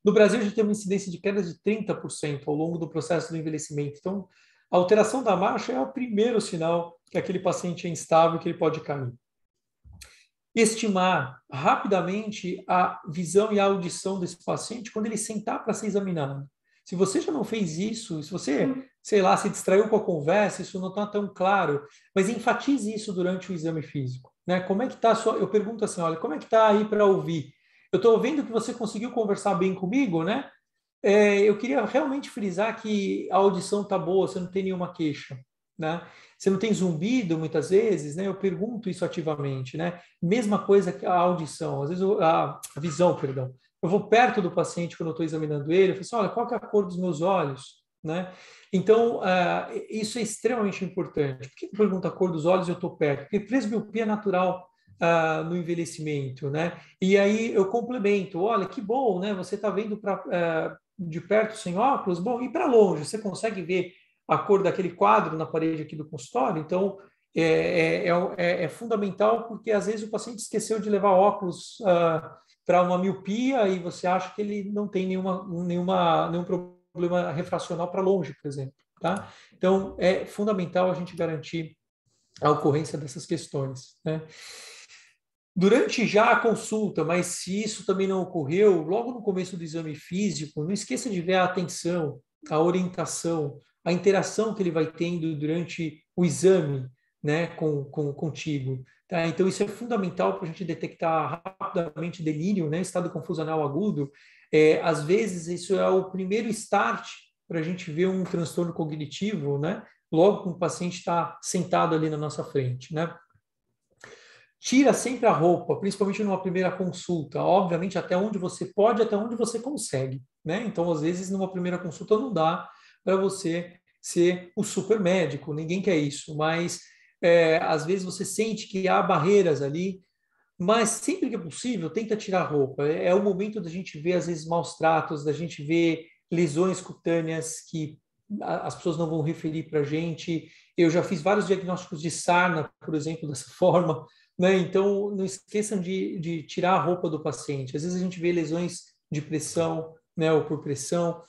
No Brasil, a gente tem uma incidência de queda de 30% ao longo do processo do envelhecimento. Então, a alteração da marcha é o primeiro sinal que aquele paciente é instável, que ele pode cair. Estimar rapidamente a visão e a audição desse paciente quando ele sentar para ser examinado. Se você já não fez isso, se você, sei lá, se distraiu com a conversa, isso não está tão claro, mas enfatize isso durante o exame físico, né? Como é que está a sua... Eu pergunto assim, olha, como é que está aí para ouvir? Eu estou vendo que você conseguiu conversar bem comigo, né? Eu queria realmente frisar que a audição está boa, você não tem nenhuma queixa, né? Você não tem zumbido muitas vezes, né? Eu pergunto isso ativamente, né? Mesma coisa que a audição, às vezes a visão, perdão. Eu vou perto do paciente quando eu estou examinando ele, eu falo assim, olha, qual que é a cor dos meus olhos, né? Então, isso é extremamente importante. Por que eu pergunto a cor dos olhos e eu estou perto? Porque presbiopia é natural no envelhecimento, né? E aí eu complemento, olha, que bom, né? Você está vendo de perto sem óculos, bom, e para longe, você consegue ver a cor daquele quadro na parede aqui do consultório? Então, é fundamental porque às vezes o paciente esqueceu de levar óculos para uma miopia e você acha que ele não tem nenhum problema refracional para longe, por exemplo, tá? Então, é fundamental a gente garantir a ocorrência dessas questões, né? Durante já a consulta, mas se isso também não ocorreu, logo no começo do exame físico, não esqueça de ver a atenção, a orientação, a interação que ele vai tendo durante o exame, né, contigo. Tá? Então, isso é fundamental para a gente detectar rapidamente delírio, né, estado confusional agudo. Às vezes, isso é o primeiro start para a gente ver um transtorno cognitivo, né, logo que o paciente está sentado ali na nossa frente, né? Tira sempre a roupa, principalmente numa primeira consulta, obviamente até onde você pode, até onde você consegue, né? Então, às vezes, numa primeira consulta não dá para você ser o super médico, ninguém quer isso, mas às vezes você sente que há barreiras ali, mas sempre que é possível, tenta tirar a roupa. É o momento da gente ver, às vezes, maus tratos, da gente ver lesões cutâneas que as pessoas não vão referir para a gente. Eu já fiz vários diagnósticos de sarna, por exemplo, dessa forma, né? Então, não esqueçam de tirar a roupa do paciente. Às vezes a gente vê lesões de pressão, né, ou por pressão.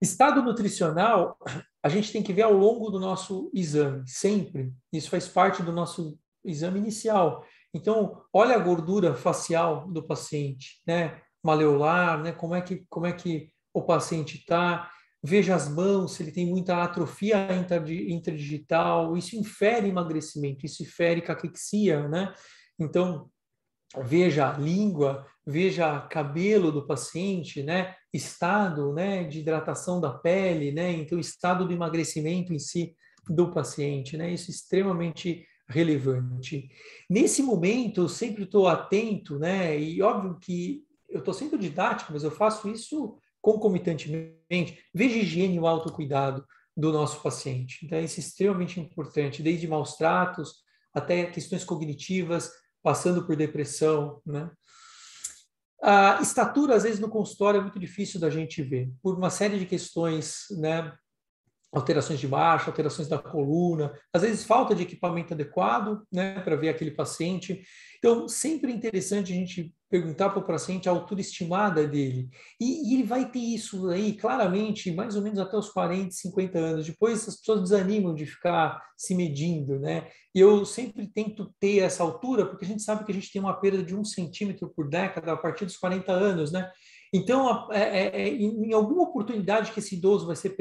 Estado nutricional, a gente tem que ver ao longo do nosso exame, sempre. Isso faz parte do nosso exame inicial. Então, olha a gordura facial do paciente, né? Maleolar, né? Como é que o paciente está? Veja as mãos, se ele tem muita atrofia interdigital, isso infere emagrecimento, isso infere caquexia, né? Então, veja a língua, veja cabelo do paciente, né? Estado, né, de hidratação da pele, né? Então, estado do emagrecimento em si do paciente, né? Isso é extremamente relevante. Nesse momento, eu sempre estou atento, né? E óbvio que eu estou sendo didático, mas eu faço isso concomitantemente. Veja a higiene e o autocuidado do nosso paciente. Então, isso é extremamente importante, desde maus tratos até questões cognitivas, passando por depressão, né? A estatura, às vezes, no consultório é muito difícil da gente ver, por uma série de questões, né? Alterações de marcha, alterações da coluna, às vezes falta de equipamento adequado, né, para ver aquele paciente. Então, sempre é interessante a gente perguntar para o paciente a altura estimada dele. E ele vai ter isso aí, claramente, mais ou menos até os 40, 50 anos. Depois as pessoas desanimam de ficar se medindo, né? E eu sempre tento ter essa altura, porque a gente sabe que a gente tem uma perda de 1 centímetro por década a partir dos 40 anos, né? Então, em alguma oportunidade que esse idoso vai ser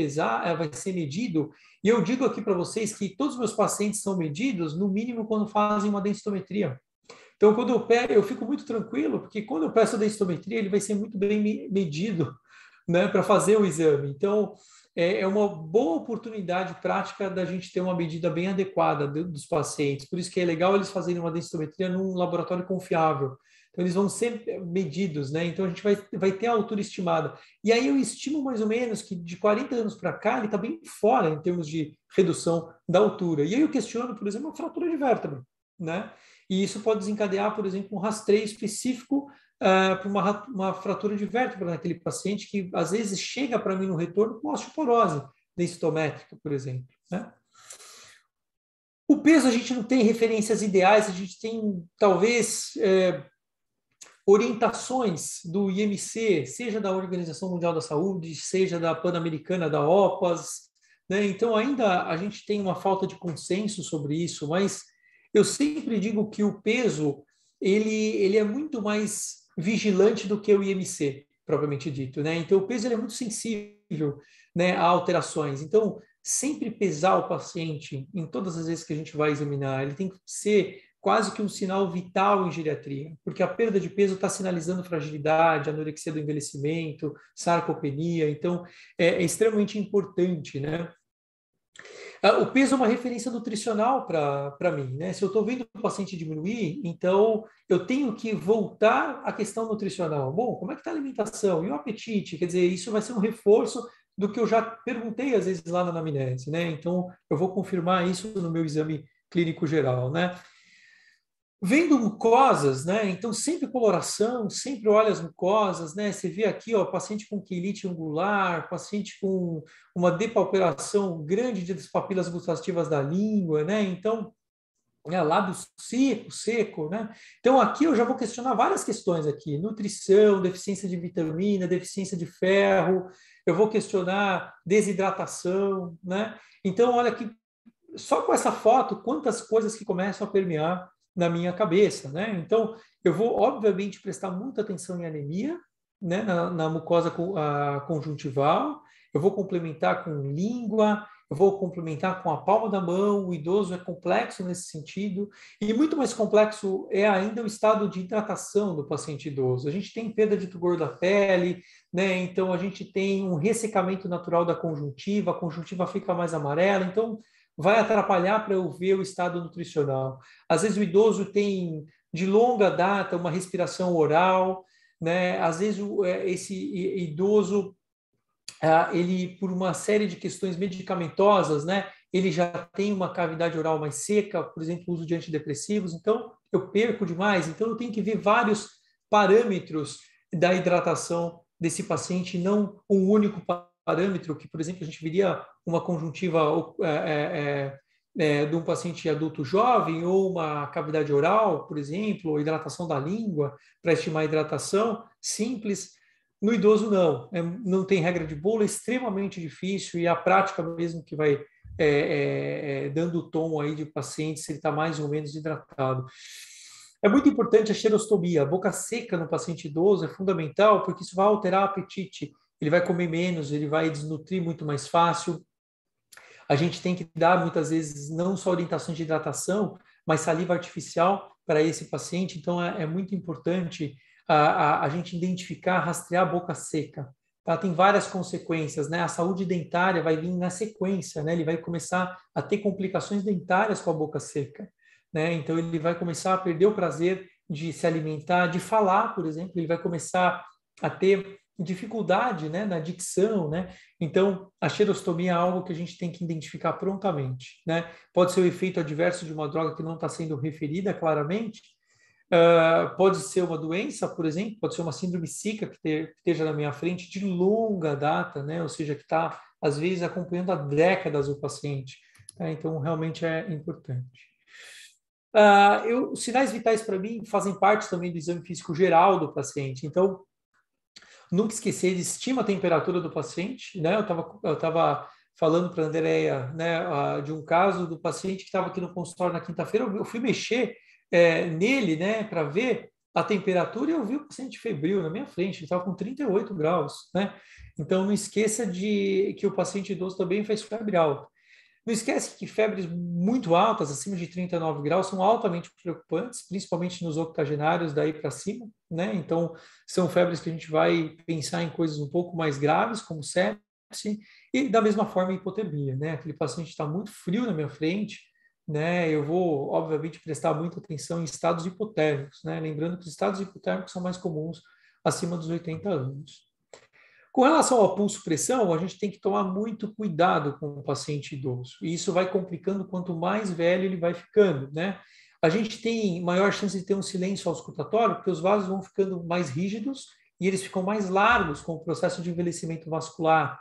vai ser medido, e eu digo aqui para vocês que todos os meus pacientes são medidos, no mínimo, quando fazem uma densitometria. Então, quando eu pego, eu fico muito tranquilo, porque quando eu peço a densitometria, ele vai ser muito bem medido, né, para fazer o exame. Então, é uma boa oportunidade prática da gente ter uma medida bem adequada dos pacientes. Por isso que é legal eles fazerem uma densitometria num laboratório confiável. Então, eles vão ser medidos, né? Então, a gente vai ter a altura estimada. E aí eu estimo mais ou menos que de 40 anos para cá, ele está bem fora em termos de redução da altura. E aí eu questiono, por exemplo, a fratura de vértebra, né? E isso pode desencadear, por exemplo, um rastreio específico para uma fratura de vértebra naquele paciente que, às vezes, chega para mim no retorno com osteoporose densitométrica, por exemplo, né? O peso, a gente não tem referências ideais, a gente tem, talvez, orientações do IMC, seja da Organização Mundial da Saúde, seja da Pan-Americana, da OPAS, né? Então, ainda a gente tem uma falta de consenso sobre isso, mas eu sempre digo que o peso, ele é muito mais vigilante do que o IMC, propriamente dito, né? Então, o peso ele é muito sensível, né, a alterações. Então, sempre pesar o paciente em todas as vezes que a gente vai examinar, ele tem que ser quase que um sinal vital em geriatria, porque a perda de peso está sinalizando fragilidade, anorexia do envelhecimento, sarcopenia, então é extremamente importante, né? O peso é uma referência nutricional para mim, né? Se eu estou vendo o paciente diminuir, então eu tenho que voltar à questão nutricional. Bom, como é que está a alimentação? E o apetite? Quer dizer, isso vai ser um reforço do que eu já perguntei às vezes lá na anamnese, né? Então eu vou confirmar isso no meu exame clínico geral, né? Vendo mucosas, né? Então, sempre coloração, sempre olha as mucosas, né? Você vê aqui, ó, paciente com queilite angular, paciente com uma depalperação grande das papilas gustativas da língua, né? Então, lábio seco, né? Então, aqui eu já vou questionar várias questões aqui. Nutrição, deficiência de vitamina, deficiência de ferro, eu vou questionar desidratação, né? Então, olha aqui, só com essa foto, quantas coisas que começam a permear na minha cabeça, né? Então, eu vou, obviamente, prestar muita atenção em anemia, né, na mucosa conjuntival, eu vou complementar com língua, eu vou complementar com a palma da mão, o idoso é complexo nesse sentido, e muito mais complexo é ainda o estado de hidratação do paciente idoso. A gente tem perda de tugor da pele, né? Então a gente tem um ressecamento natural da conjuntiva, a conjuntiva fica mais amarela, então vai atrapalhar para eu ver o estado nutricional. Às vezes o idoso tem de longa data uma respiração oral, né? Às vezes esse idoso ele, por uma série de questões medicamentosas, né, ele já tem uma cavidade oral mais seca, por exemplo, o uso de antidepressivos, então eu perco demais. Então eu tenho que ver vários parâmetros da hidratação desse paciente, não um único parâmetro, que, por exemplo, a gente viria uma conjuntiva de um paciente adulto jovem ou uma cavidade oral, por exemplo, ou hidratação da língua, para estimar a hidratação simples. No idoso, não. Não tem regra de bolo, é extremamente difícil e a prática mesmo que vai dando o tom aí de paciente se ele está mais ou menos hidratado. É muito importante a xerostomia. A boca seca no paciente idoso é fundamental porque isso vai alterar o apetite. Ele vai comer menos, ele vai desnutrir muito mais fácil. A gente tem que dar, muitas vezes, não só orientações de hidratação, mas saliva artificial para esse paciente. Então, é muito importante a gente identificar, rastrear a boca seca. Tá? Tem várias consequências, né? A saúde dentária vai vir na sequência, né? Ele vai começar a ter complicações dentárias com a boca seca, né? Então, ele vai começar a perder o prazer de se alimentar, de falar, por exemplo. Ele vai começar a ter dificuldade, né, na dicção, né? Então, a xerostomia é algo que a gente tem que identificar prontamente, né? Pode ser o efeito adverso de uma droga que não está sendo referida claramente, pode ser uma doença, por exemplo, pode ser uma síndrome SICA que esteja na minha frente de longa data, né? Ou seja, que está, às vezes, acompanhando há décadas o paciente. Tá? Então, realmente é importante. Os sinais vitais, para mim, fazem parte também do exame físico geral do paciente. Então, nunca esquecer, ele estima a temperatura do paciente, né? Eu tava falando para a Andrea, né, de um caso do paciente que estava aqui no consultório na quinta-feira, eu fui mexer nele, né, para ver a temperatura e eu vi o paciente febril na minha frente, ele estava com 38 graus, né? Então, não esqueça de que o paciente idoso também faz febre alta. Não esquece que febres muito altas, acima de 39 graus, são altamente preocupantes, principalmente nos octogenários daí para cima, né? Então, são febres que a gente vai pensar em coisas um pouco mais graves, como sepse, e da mesma forma hipotermia, né? Aquele paciente está muito frio na minha frente, né? Eu vou, obviamente, prestar muita atenção em estados hipotérmicos, né? Lembrando que os estados hipotérmicos são mais comuns acima dos 80 anos. Com relação ao pulso-pressão, a gente tem que tomar muito cuidado com o paciente idoso. E isso vai complicando quanto mais velho ele vai ficando, né? A gente tem maior chance de ter um silêncio auscultatório, porque os vasos vão ficando mais rígidos e eles ficam mais largos com o processo de envelhecimento vascular.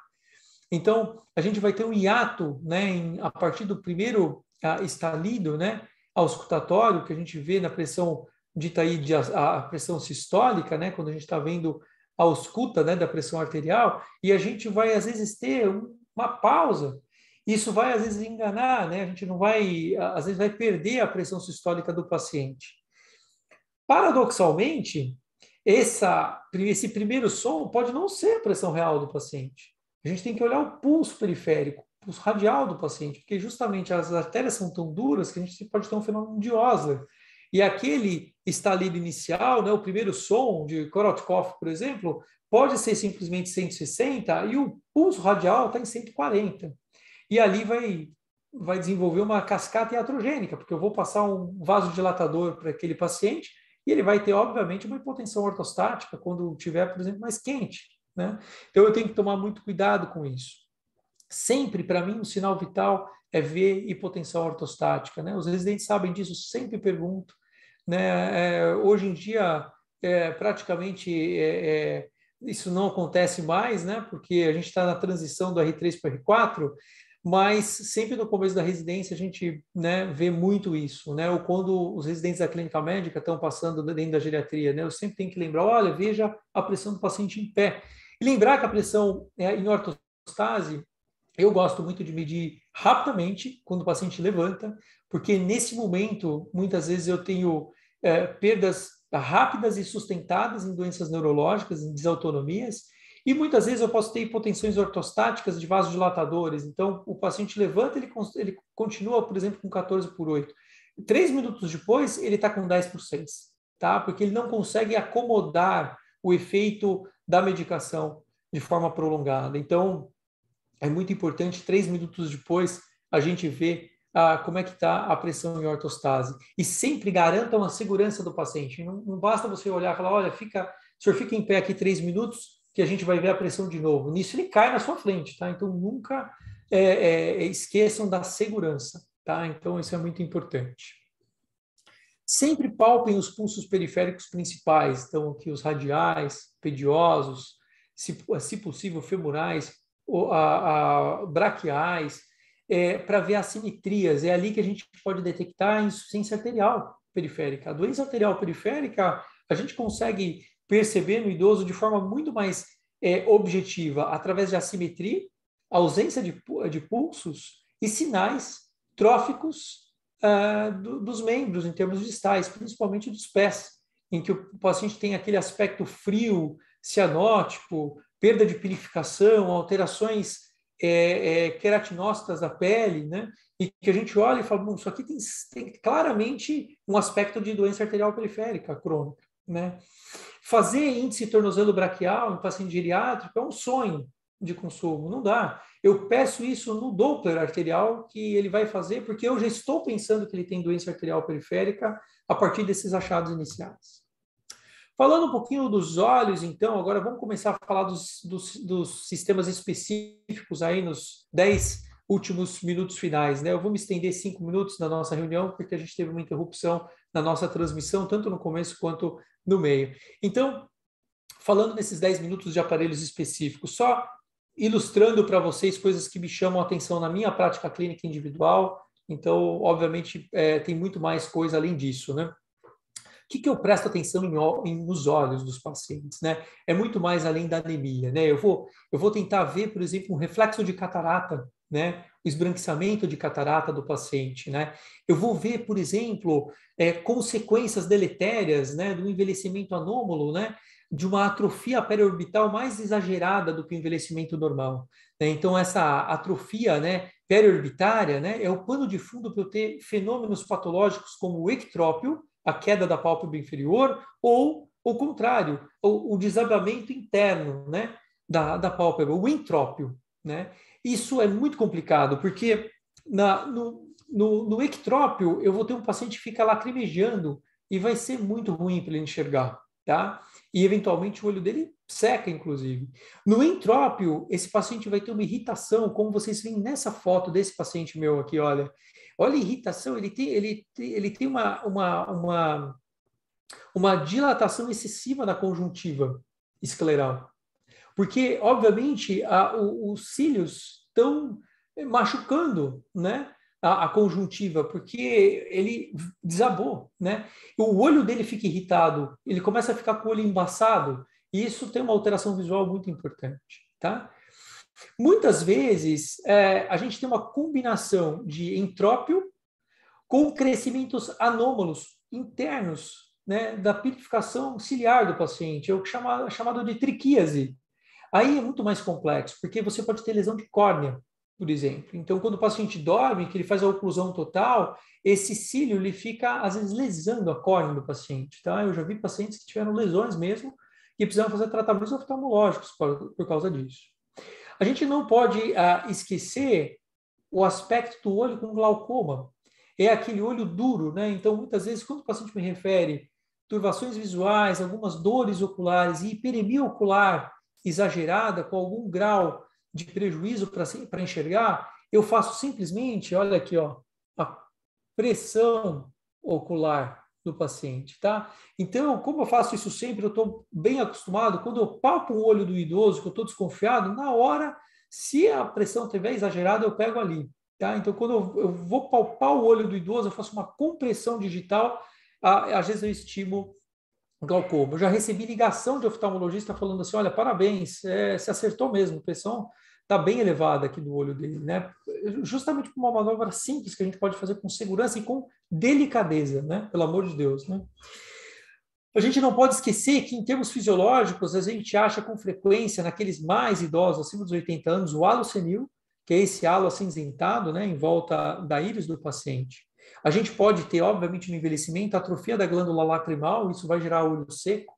Então, a gente vai ter um hiato, né, a partir do primeiro estalido, né, auscultatório, que a gente vê na pressão dita aí a pressão sistólica, né, quando a gente está vendo a ausculta, né, da pressão arterial, e a gente vai, às vezes, ter uma pausa. Isso vai, às vezes, enganar, né? A gente não vai, às vezes, vai perder a pressão sistólica do paciente. Paradoxalmente, esse primeiro som pode não ser a pressão real do paciente. A gente tem que olhar o pulso periférico, o pulso radial do paciente, porque justamente as artérias são tão duras que a gente pode ter um fenômeno de Osler. E aquele estalido inicial, né, o primeiro som de Korotkov, por exemplo, pode ser simplesmente 160 e o pulso radial está em 140. E ali vai desenvolver uma cascata iatrogênica, porque eu vou passar um vasodilatador para aquele paciente e ele vai ter, obviamente, uma hipotensão ortostática quando tiver, por exemplo, mais quente, né? Então, eu tenho que tomar muito cuidado com isso. Sempre, para mim, um sinal vital é ver hipotensão ortostática, né? Os residentes sabem disso, sempre pergunto, né? Hoje em dia, praticamente, isso não acontece mais, né? Porque a gente está na transição do R3 para o R4, mas sempre no começo da residência a gente, né, vê muito isso, né? Ou quando os residentes da clínica médica estão passando dentro da geriatria, né? Eu sempre tenho que lembrar, olha, veja a pressão do paciente em pé. E lembrar que a pressão em ortostase eu gosto muito de medir rapidamente quando o paciente levanta, porque nesse momento, muitas vezes eu tenho perdas rápidas e sustentadas em doenças neurológicas, em desautonomias, e muitas vezes eu posso ter hipotensões ortostáticas de vasodilatadores. Então, o paciente levanta, ele continua, por exemplo, com 14/8. 3 minutos depois, ele está com 10/6, tá? Porque ele não consegue acomodar o efeito da medicação de forma prolongada. Então, é muito importante, 3 minutos depois, a gente ver como é que está a pressão em ortostase. E sempre garantam a segurança do paciente. Não basta você olhar e falar, olha, o senhor fica em pé aqui 3 minutos, que a gente vai ver a pressão de novo. Nisso ele cai na sua frente, tá? Então, nunca esqueçam da segurança, tá? Então, isso é muito importante. Sempre palpem os pulsos periféricos principais, então aqui os radiais, pediosos, se possível femorais, braquiais, para ver assimetrias. É ali que a gente pode detectar a insuficiência arterial periférica. A doença arterial periférica, a gente consegue perceber no idoso de forma muito mais objetiva, através de assimetria, ausência de pulsos e sinais tróficos dos membros, em termos distais, principalmente dos pés, em que o paciente tem aquele aspecto frio, cianótico, perda de pilificação, alterações queratinócitas da pele, né? E que a gente olha e fala, bom, isso aqui tem claramente um aspecto de doença arterial periférica crônica, né? Fazer índice tornozelo braquial em paciente geriátrico é um sonho de consumo, não dá. Eu peço isso no Doppler arterial, que ele vai fazer, porque eu já estou pensando que ele tem doença arterial periférica a partir desses achados iniciais. Falando um pouquinho dos olhos, então, agora vamos começar a falar dos sistemas específicos aí nos 10 últimos minutos finais, né? Eu vou me estender 5 minutos na nossa reunião, porque a gente teve uma interrupção na nossa transmissão, tanto no começo quanto no meio. Então, falando nesses 10 minutos de aparelhos específicos, só ilustrando para vocês coisas que me chamam a atenção na minha prática clínica individual. Então, obviamente, tem muito mais coisa além disso, né? O que eu presto atenção nos olhos dos pacientes, né? É muito mais além da anemia, né? Eu vou tentar ver, por exemplo, um reflexo de catarata, né? O esbranquiçamento de catarata do paciente, né? Eu vou ver, por exemplo, consequências deletérias, né? Do envelhecimento anômalo, né? De uma atrofia periorbital mais exagerada do que o envelhecimento normal, né? Então, essa atrofia, né? Periorbitária, né? É o pano de fundo para eu ter fenômenos patológicos como o ectrópio, a queda da pálpebra inferior, ou o contrário, o desabamento interno, né, da pálpebra, o entrópio, né? Isso é muito complicado, porque no ectrópio eu vou ter um paciente que fica lacrimejando e vai ser muito ruim para ele enxergar, tá? E eventualmente o olho dele seca, inclusive. No entrópio, esse paciente vai ter uma irritação, como vocês veem nessa foto desse paciente meu aqui, olha. Olha a irritação, ele tem uma dilatação excessiva na conjuntiva escleral. Porque, obviamente, os cílios estão machucando, né, a conjuntiva, porque ele desabou, né? O olho dele fica irritado, ele começa a ficar com o olho embaçado, e isso tem uma alteração visual muito importante, tá? Muitas vezes, a gente tem uma combinação de entrópio com crescimentos anômalos internos, né, da pilificação ciliar do paciente, é o chamado de triquíase. Aí é muito mais complexo, porque você pode ter lesão de córnea, por exemplo. Então, quando o paciente dorme, que ele faz a oclusão total, esse cílio ele fica, às vezes, lesando a córnea do paciente. Tá? Eu já vi pacientes que tiveram lesões mesmo e precisaram fazer tratamentos oftalmológicos por causa disso. A gente não pode esquecer o aspecto do olho com glaucoma. É aquele olho duro, né? Então, muitas vezes, quando o paciente me refere turvações visuais, algumas dores oculares e hiperemia ocular exagerada, com algum grau de prejuízo para enxergar, eu faço simplesmente, olha aqui, ó, a pressão ocular do paciente, tá? Então, como eu faço isso sempre, eu estou bem acostumado, quando eu palpo o olho do idoso, que eu estou desconfiado, na hora, se a pressão estiver exagerada, eu pego ali, tá? Então, quando eu vou palpar o olho do idoso, eu faço uma compressão digital, às vezes eu estimo glaucoma. Eu já recebi ligação de oftalmologista falando assim, olha, parabéns, você acertou mesmo, pressão está bem elevada aqui do olho dele, né? Justamente por uma manobra simples que a gente pode fazer com segurança e com delicadeza, né? Pelo amor de Deus, né? A gente não pode esquecer que, em termos fisiológicos, a gente acha com frequência, naqueles mais idosos, acima dos 80 anos, o halo senil, que é esse halo acinzentado, né, em volta da íris do paciente. A gente pode ter, obviamente, no envelhecimento, atrofia da glândula lacrimal, isso vai gerar olho seco.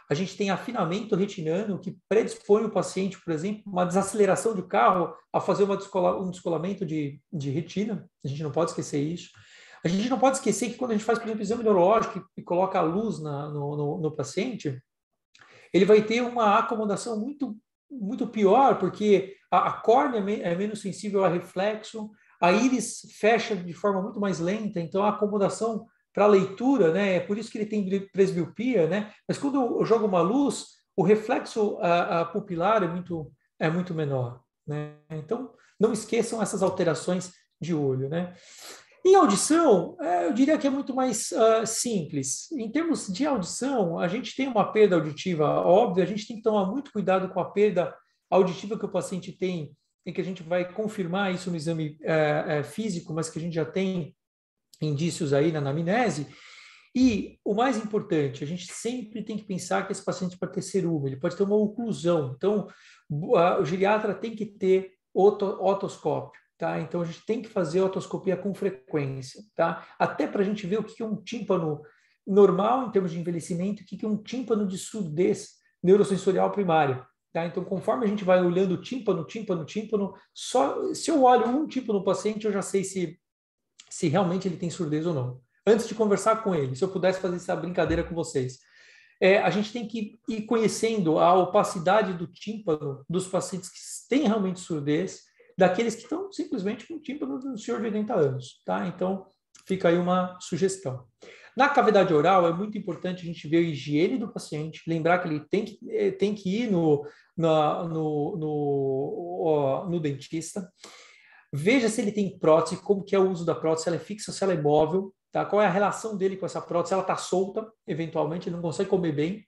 A gente tem afinamento retinano, que predispõe o paciente, por exemplo, uma desaceleração de carro a fazer um descolamento de retina. A gente não pode esquecer isso. A gente não pode esquecer que quando a gente faz, por exemplo, exame neurológico e coloca a luz no paciente, ele vai ter uma acomodação muito pior, porque a córnea é menos sensível a reflexo, a íris fecha de forma muito mais lenta, então a acomodação para a leitura, né, é por isso que ele tem presbiopia, né, mas quando eu jogo uma luz, o reflexo pupilar é muito menor, né, então não esqueçam essas alterações de olho, né. Em audição, eu diria que é muito mais simples. Em termos de audição, a gente tem uma perda auditiva óbvia, a gente tem que tomar muito cuidado com a perda auditiva que o paciente tem, e que a gente vai confirmar isso no exame físico, mas que a gente já tem indícios aí na anamnese. E o mais importante, a gente sempre tem que pensar que esse paciente pode ter cerume, ele pode ter uma oclusão. Então, o geriatra tem que ter otoscópio. Tá? Então, a gente tem que fazer otoscopia com frequência, tá? Até para a gente ver o que é um tímpano normal em termos de envelhecimento, o que é um tímpano de surdez neurosensorial primária. Tá? Então, conforme a gente vai olhando tímpano, só se eu olho um tímpano no paciente, eu já sei se realmente ele tem surdez ou não. Antes de conversar com ele, se eu pudesse fazer essa brincadeira com vocês, a gente tem que ir conhecendo a opacidade do tímpano dos pacientes que têm realmente surdez, daqueles que estão simplesmente com o tímpano do senhor de 80 anos. Tá? Então, fica aí uma sugestão. Na cavidade oral, é muito importante a gente ver a higiene do paciente, lembrar que ele tem que ir no dentista. Veja se ele tem prótese, como que é o uso da prótese, se ela é fixa, se ela é móvel, tá? Qual é a relação dele com essa prótese, se ela está solta, eventualmente, ele não consegue comer bem.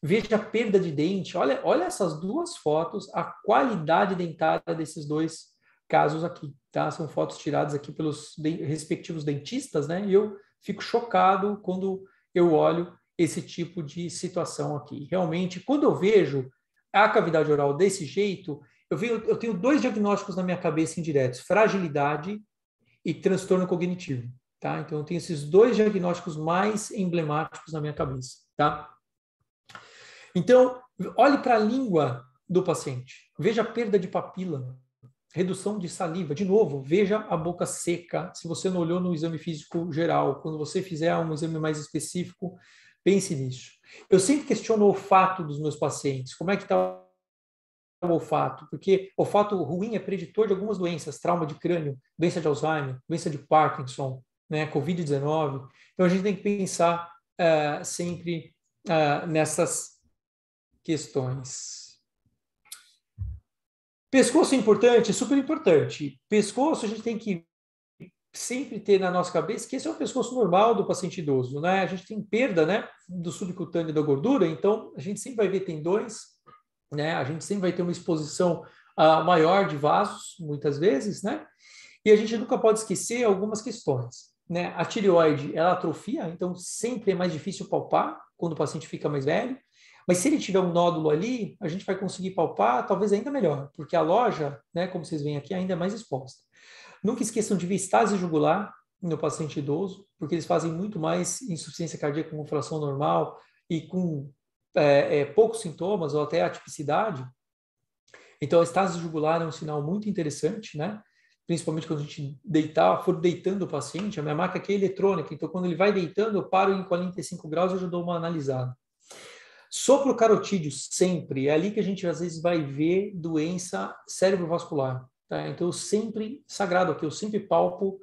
Veja a perda de dente, olha essas duas fotos, a qualidade dentária desses dois casos aqui, tá? São fotos tiradas aqui pelos respectivos dentistas, né? E eu fico chocado quando eu olho esse tipo de situação aqui. Realmente, quando eu vejo a cavidade oral desse jeito, eu tenho dois diagnósticos na minha cabeça indiretos: fragilidade e transtorno cognitivo, tá? Então, eu tenho esses dois diagnósticos mais emblemáticos na minha cabeça, tá? Então, olhe para a língua do paciente, veja a perda de papila, redução de saliva. De novo, veja a boca seca, se você não olhou no exame físico geral. Quando você fizer um exame mais específico, pense nisso. Eu sempre questiono o olfato dos meus pacientes, como é que está o olfato, porque olfato ruim é preditor de algumas doenças, trauma de crânio, doença de Alzheimer, doença de Parkinson, né, Covid-19. Então, a gente tem que pensar sempre nessas questões. Pescoço é importante, é super importante. Pescoço a gente tem que sempre ter na nossa cabeça que esse é o pescoço normal do paciente idoso, né? A gente tem perda, né, do subcutâneo da gordura, então a gente sempre vai ver tendões, né? A gente sempre vai ter uma exposição maior de vasos, muitas vezes, né? E a gente nunca pode esquecer algumas questões, né? A tireoide, ela atrofia, então sempre é mais difícil palpar quando o paciente fica mais velho. Mas se ele tiver um nódulo ali, a gente vai conseguir palpar, talvez ainda melhor, porque a loja, né, como vocês veem aqui, ainda é mais exposta. Nunca esqueçam de ver estase jugular no paciente idoso, porque eles fazem muito mais insuficiência cardíaca com fração normal e com poucos sintomas ou até atipicidade. Então, a estase jugular é um sinal muito interessante, né? Principalmente quando a gente for deitando o paciente. A minha marca aqui é eletrônica, então quando ele vai deitando, eu paro em 45 graus e eu já dou uma analisada. Sopro carotídeo, sempre. É ali que a gente, às vezes, vai ver doença cerebrovascular. Tá? Então, eu sempre, sagrado aqui, eu sempre palpo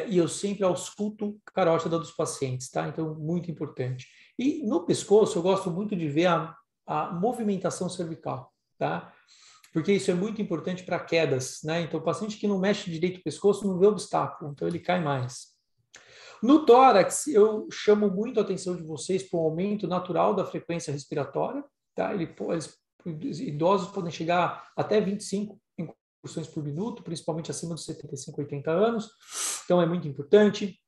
e eu sempre ausculto carótida dos pacientes. Tá? Então, muito importante. E no pescoço, eu gosto muito de ver a movimentação cervical. Tá? Porque isso é muito importante para quedas. Né? Então, o paciente que não mexe direito o pescoço não vê obstáculo, então ele cai mais. No tórax, eu chamo muito a atenção de vocês para o aumento natural da frequência respiratória. Tá? Eles idosos podem chegar até 25 incursões por minuto, principalmente acima dos 75, 80 anos. Então, é muito importante.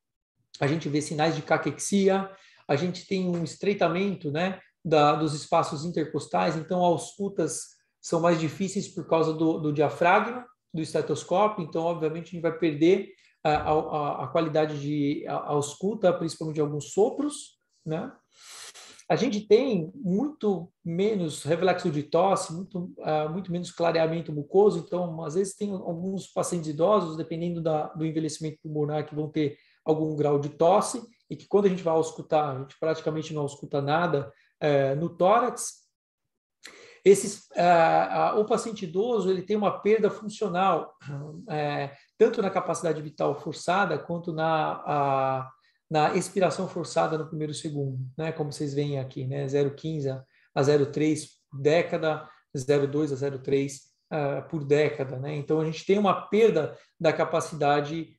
A gente vê sinais de caquexia, a gente tem um estreitamento, né, dos espaços intercostais, então, a auscultas são mais difíceis por causa do diafragma, do estetoscópio, então, obviamente, a gente vai perder a qualidade de ausculta, principalmente de alguns sopros, né? A gente tem muito menos reflexo de tosse, muito menos clareamento mucoso, então, às vezes, tem alguns pacientes idosos, dependendo do envelhecimento pulmonar, que vão ter algum grau de tosse, e que quando a gente vai auscultar, a gente praticamente não ausculta nada no tórax. O paciente idoso ele tem uma perda funcional, tanto na capacidade vital forçada, quanto na expiração forçada no primeiro segundo, né? Como vocês veem aqui, né? 0,15 a 0,3 por década, 0,2 a 0,3 por década, né? Então, a gente tem uma perda da capacidade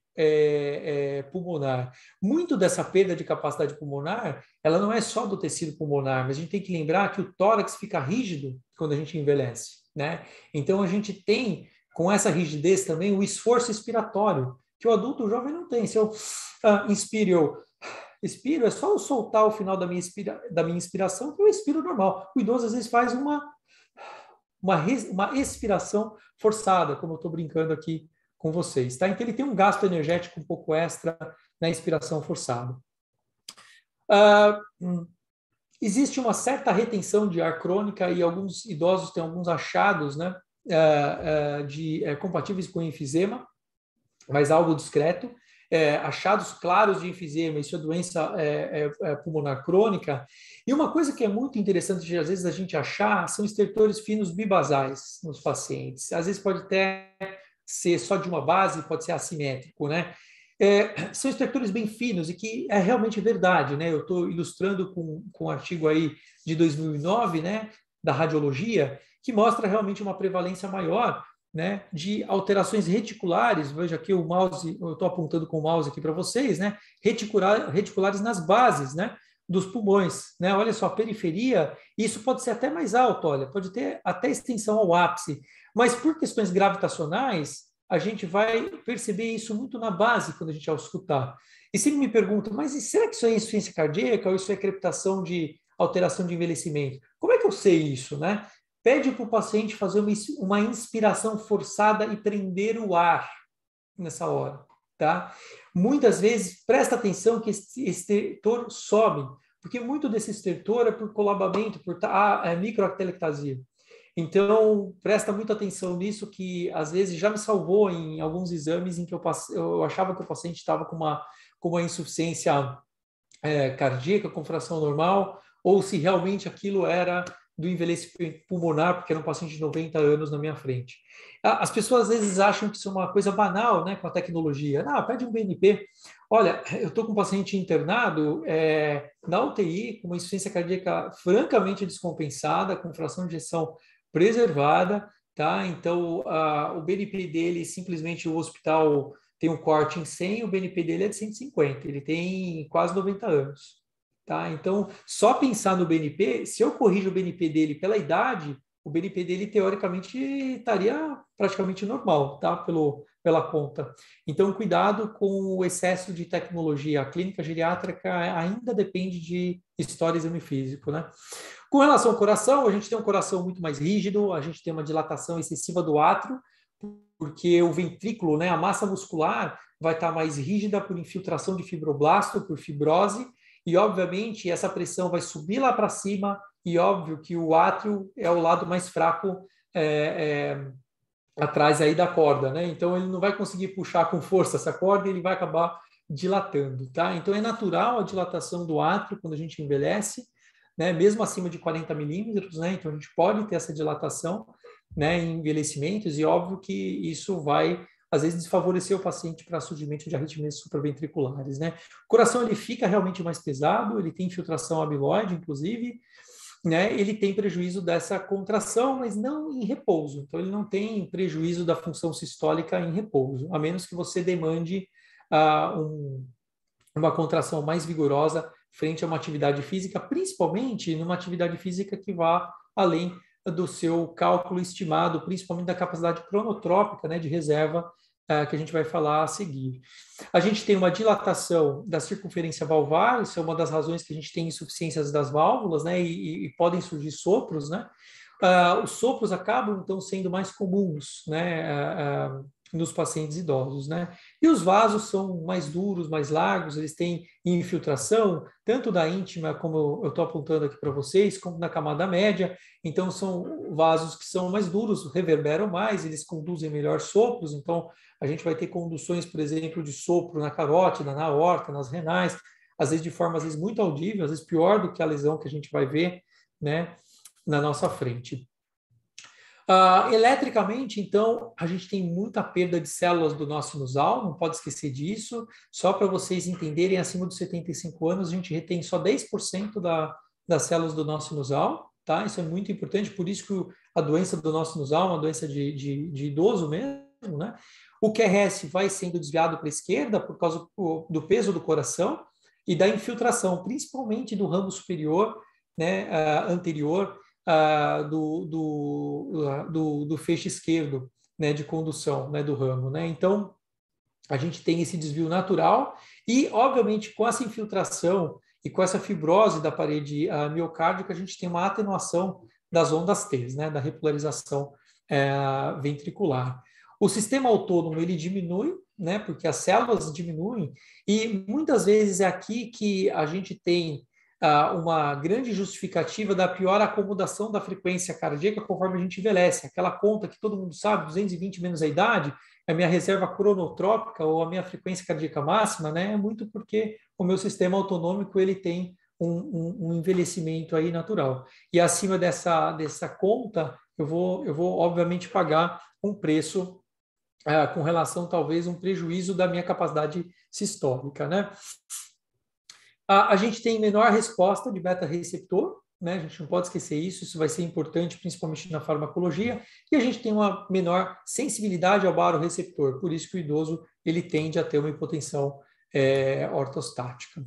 pulmonar. Muito dessa perda de capacidade pulmonar, ela não é só do tecido pulmonar, mas a gente tem que lembrar que o tórax fica rígido quando a gente envelhece, né? Então, a gente tem, com essa rigidez também, o esforço expiratório, que o adulto o jovem não tem. Se eu expiro, é só eu soltar o final da minha inspiração que eu expiro normal. O idoso, às vezes, faz uma expiração forçada, como eu estou brincando aqui com vocês, tá? Então, ele tem um gasto energético um pouco extra na inspiração forçada. Existe uma certa retenção de ar crônica e alguns idosos têm alguns achados, né, compatíveis com enfisema, mas algo discreto. Achados claros de enfisema, isso é doença pulmonar crônica. E uma coisa que é muito interessante de, às vezes, a gente achar são estertores finos bibasais nos pacientes. Às vezes pode até ser só de uma base, pode ser assimétrico, né? São estertores bem finos e que é realmente verdade, né? Eu estou ilustrando com um artigo aí de 2009, né, da radiologia, que mostra realmente uma prevalência maior, né, de alterações reticulares. Veja aqui o mouse, eu estou apontando com o mouse aqui para vocês, né, reticulares nas bases, né, dos pulmões, né? Olha só, a periferia, isso pode ser até mais alto, olha, pode ter até extensão ao ápice, mas por questões gravitacionais, a gente vai perceber isso muito na base quando a gente auscultar. E sempre me perguntam, mas será que isso é insuficiência cardíaca ou isso é crepitação de alteração de envelhecimento? Como é que eu sei isso, né? Pede para o paciente fazer uma inspiração forçada e prender o ar nessa hora, tá? Muitas vezes, presta atenção que esse estertor sobe, porque muito desse estertor é por colabamento, por microatelectasia. Então, presta muita atenção nisso, que às vezes já me salvou em alguns exames em que eu achava que o paciente estava com uma insuficiência cardíaca, com fração normal, ou se realmente aquilo era do envelhecimento pulmonar, porque era um paciente de 90 anos na minha frente. As pessoas às vezes acham que isso é uma coisa banal, né, com a tecnologia. Pede um BNP. Olha, eu estou com um paciente internado na UTI, com uma insuficiência cardíaca francamente descompensada, com fração de ejeção preservada, tá? Então, o BNP dele, simplesmente o hospital tem um corte em 100, o BNP dele é de 150, ele tem quase 90 anos. Tá? Então, só pensar no BNP, se eu corrijo o BNP dele pela idade, o BNP dele, teoricamente, estaria praticamente normal, tá? Pela conta. Então, cuidado com o excesso de tecnologia. A clínica geriátrica ainda depende de história e exame físico, né? Com relação ao coração, a gente tem um coração muito mais rígido, a gente tem uma dilatação excessiva do átrio, porque o ventrículo, né, a massa muscular, vai estar mais rígida por infiltração de fibroblasto, por fibrose, e, obviamente, essa pressão vai subir lá para cima, e óbvio que o átrio é o lado mais fraco atrás aí da corda, né? Então, ele não vai conseguir puxar com força essa corda e ele vai acabar dilatando, tá? Então, é natural a dilatação do átrio quando a gente envelhece, né? Mesmo acima de 40 milímetros, né? Então, a gente pode ter essa dilatação, né, em envelhecimentos, e óbvio que isso vai às vezes desfavorecer o paciente para surgimento de arritmias supraventriculares, né? O coração ele fica realmente mais pesado, ele tem infiltração amiloide, inclusive, né? Ele tem prejuízo dessa contração, mas não em repouso. Então ele não tem prejuízo da função sistólica em repouso, a menos que você demande uma contração mais vigorosa frente a uma atividade física, principalmente numa atividade física que vá além do seu cálculo estimado, principalmente da capacidade cronotrópica, né, de reserva, que a gente vai falar a seguir. A gente tem uma dilatação da circunferência valvar, isso é uma das razões que a gente tem insuficiências das válvulas, né, e podem surgir sopros, né. Os sopros acabam, então, sendo mais comuns, né, nos pacientes idosos, né? E os vasos são mais duros, mais largos, eles têm infiltração, tanto da íntima, como eu estou apontando aqui para vocês, como na camada média. Então, são vasos que são mais duros, reverberam mais, eles conduzem melhor sopros. Então, a gente vai ter conduções, por exemplo, de sopro na carótida, na aorta, nas renais, às vezes de forma às vezes muito audível, às vezes pior do que a lesão que a gente vai ver, né, na nossa frente. Eletricamente, então, a gente tem muita perda de células do nosso sinusal, não pode esquecer disso. Só para vocês entenderem, acima dos 75 anos, a gente retém só 10% das células do nosso sinusal, tá? Isso é muito importante, por isso que a doença do nosso sinusal é uma doença de idoso mesmo, né? O QRS vai sendo desviado para a esquerda por causa do peso do coração e da infiltração, principalmente do ramo superior, né, anterior, do feixe esquerdo, né, de condução, né, do ramo, né? Então, a gente tem esse desvio natural e, obviamente, com essa infiltração e com essa fibrose da parede miocárdica, a gente tem uma atenuação das ondas T, né, da repolarização ventricular. O sistema autônomo, ele diminui, né, porque as células diminuem, e muitas vezes é aqui que a gente tem uma grande justificativa da pior acomodação da frequência cardíaca conforme a gente envelhece. Aquela conta que todo mundo sabe, 220 menos a idade, a minha reserva cronotrópica ou a minha frequência cardíaca máxima, né, é muito porque o meu sistema autonômico ele tem um envelhecimento aí natural. E acima dessa conta, eu vou obviamente pagar um preço com relação talvez um prejuízo da minha capacidade sistólica, né? A gente tem menor resposta de beta-receptor, né? A gente não pode esquecer isso, isso vai ser importante, principalmente na farmacologia, e a gente tem uma menor sensibilidade ao baroreceptor, por isso que o idoso ele tende a ter uma hipotensão ortostática.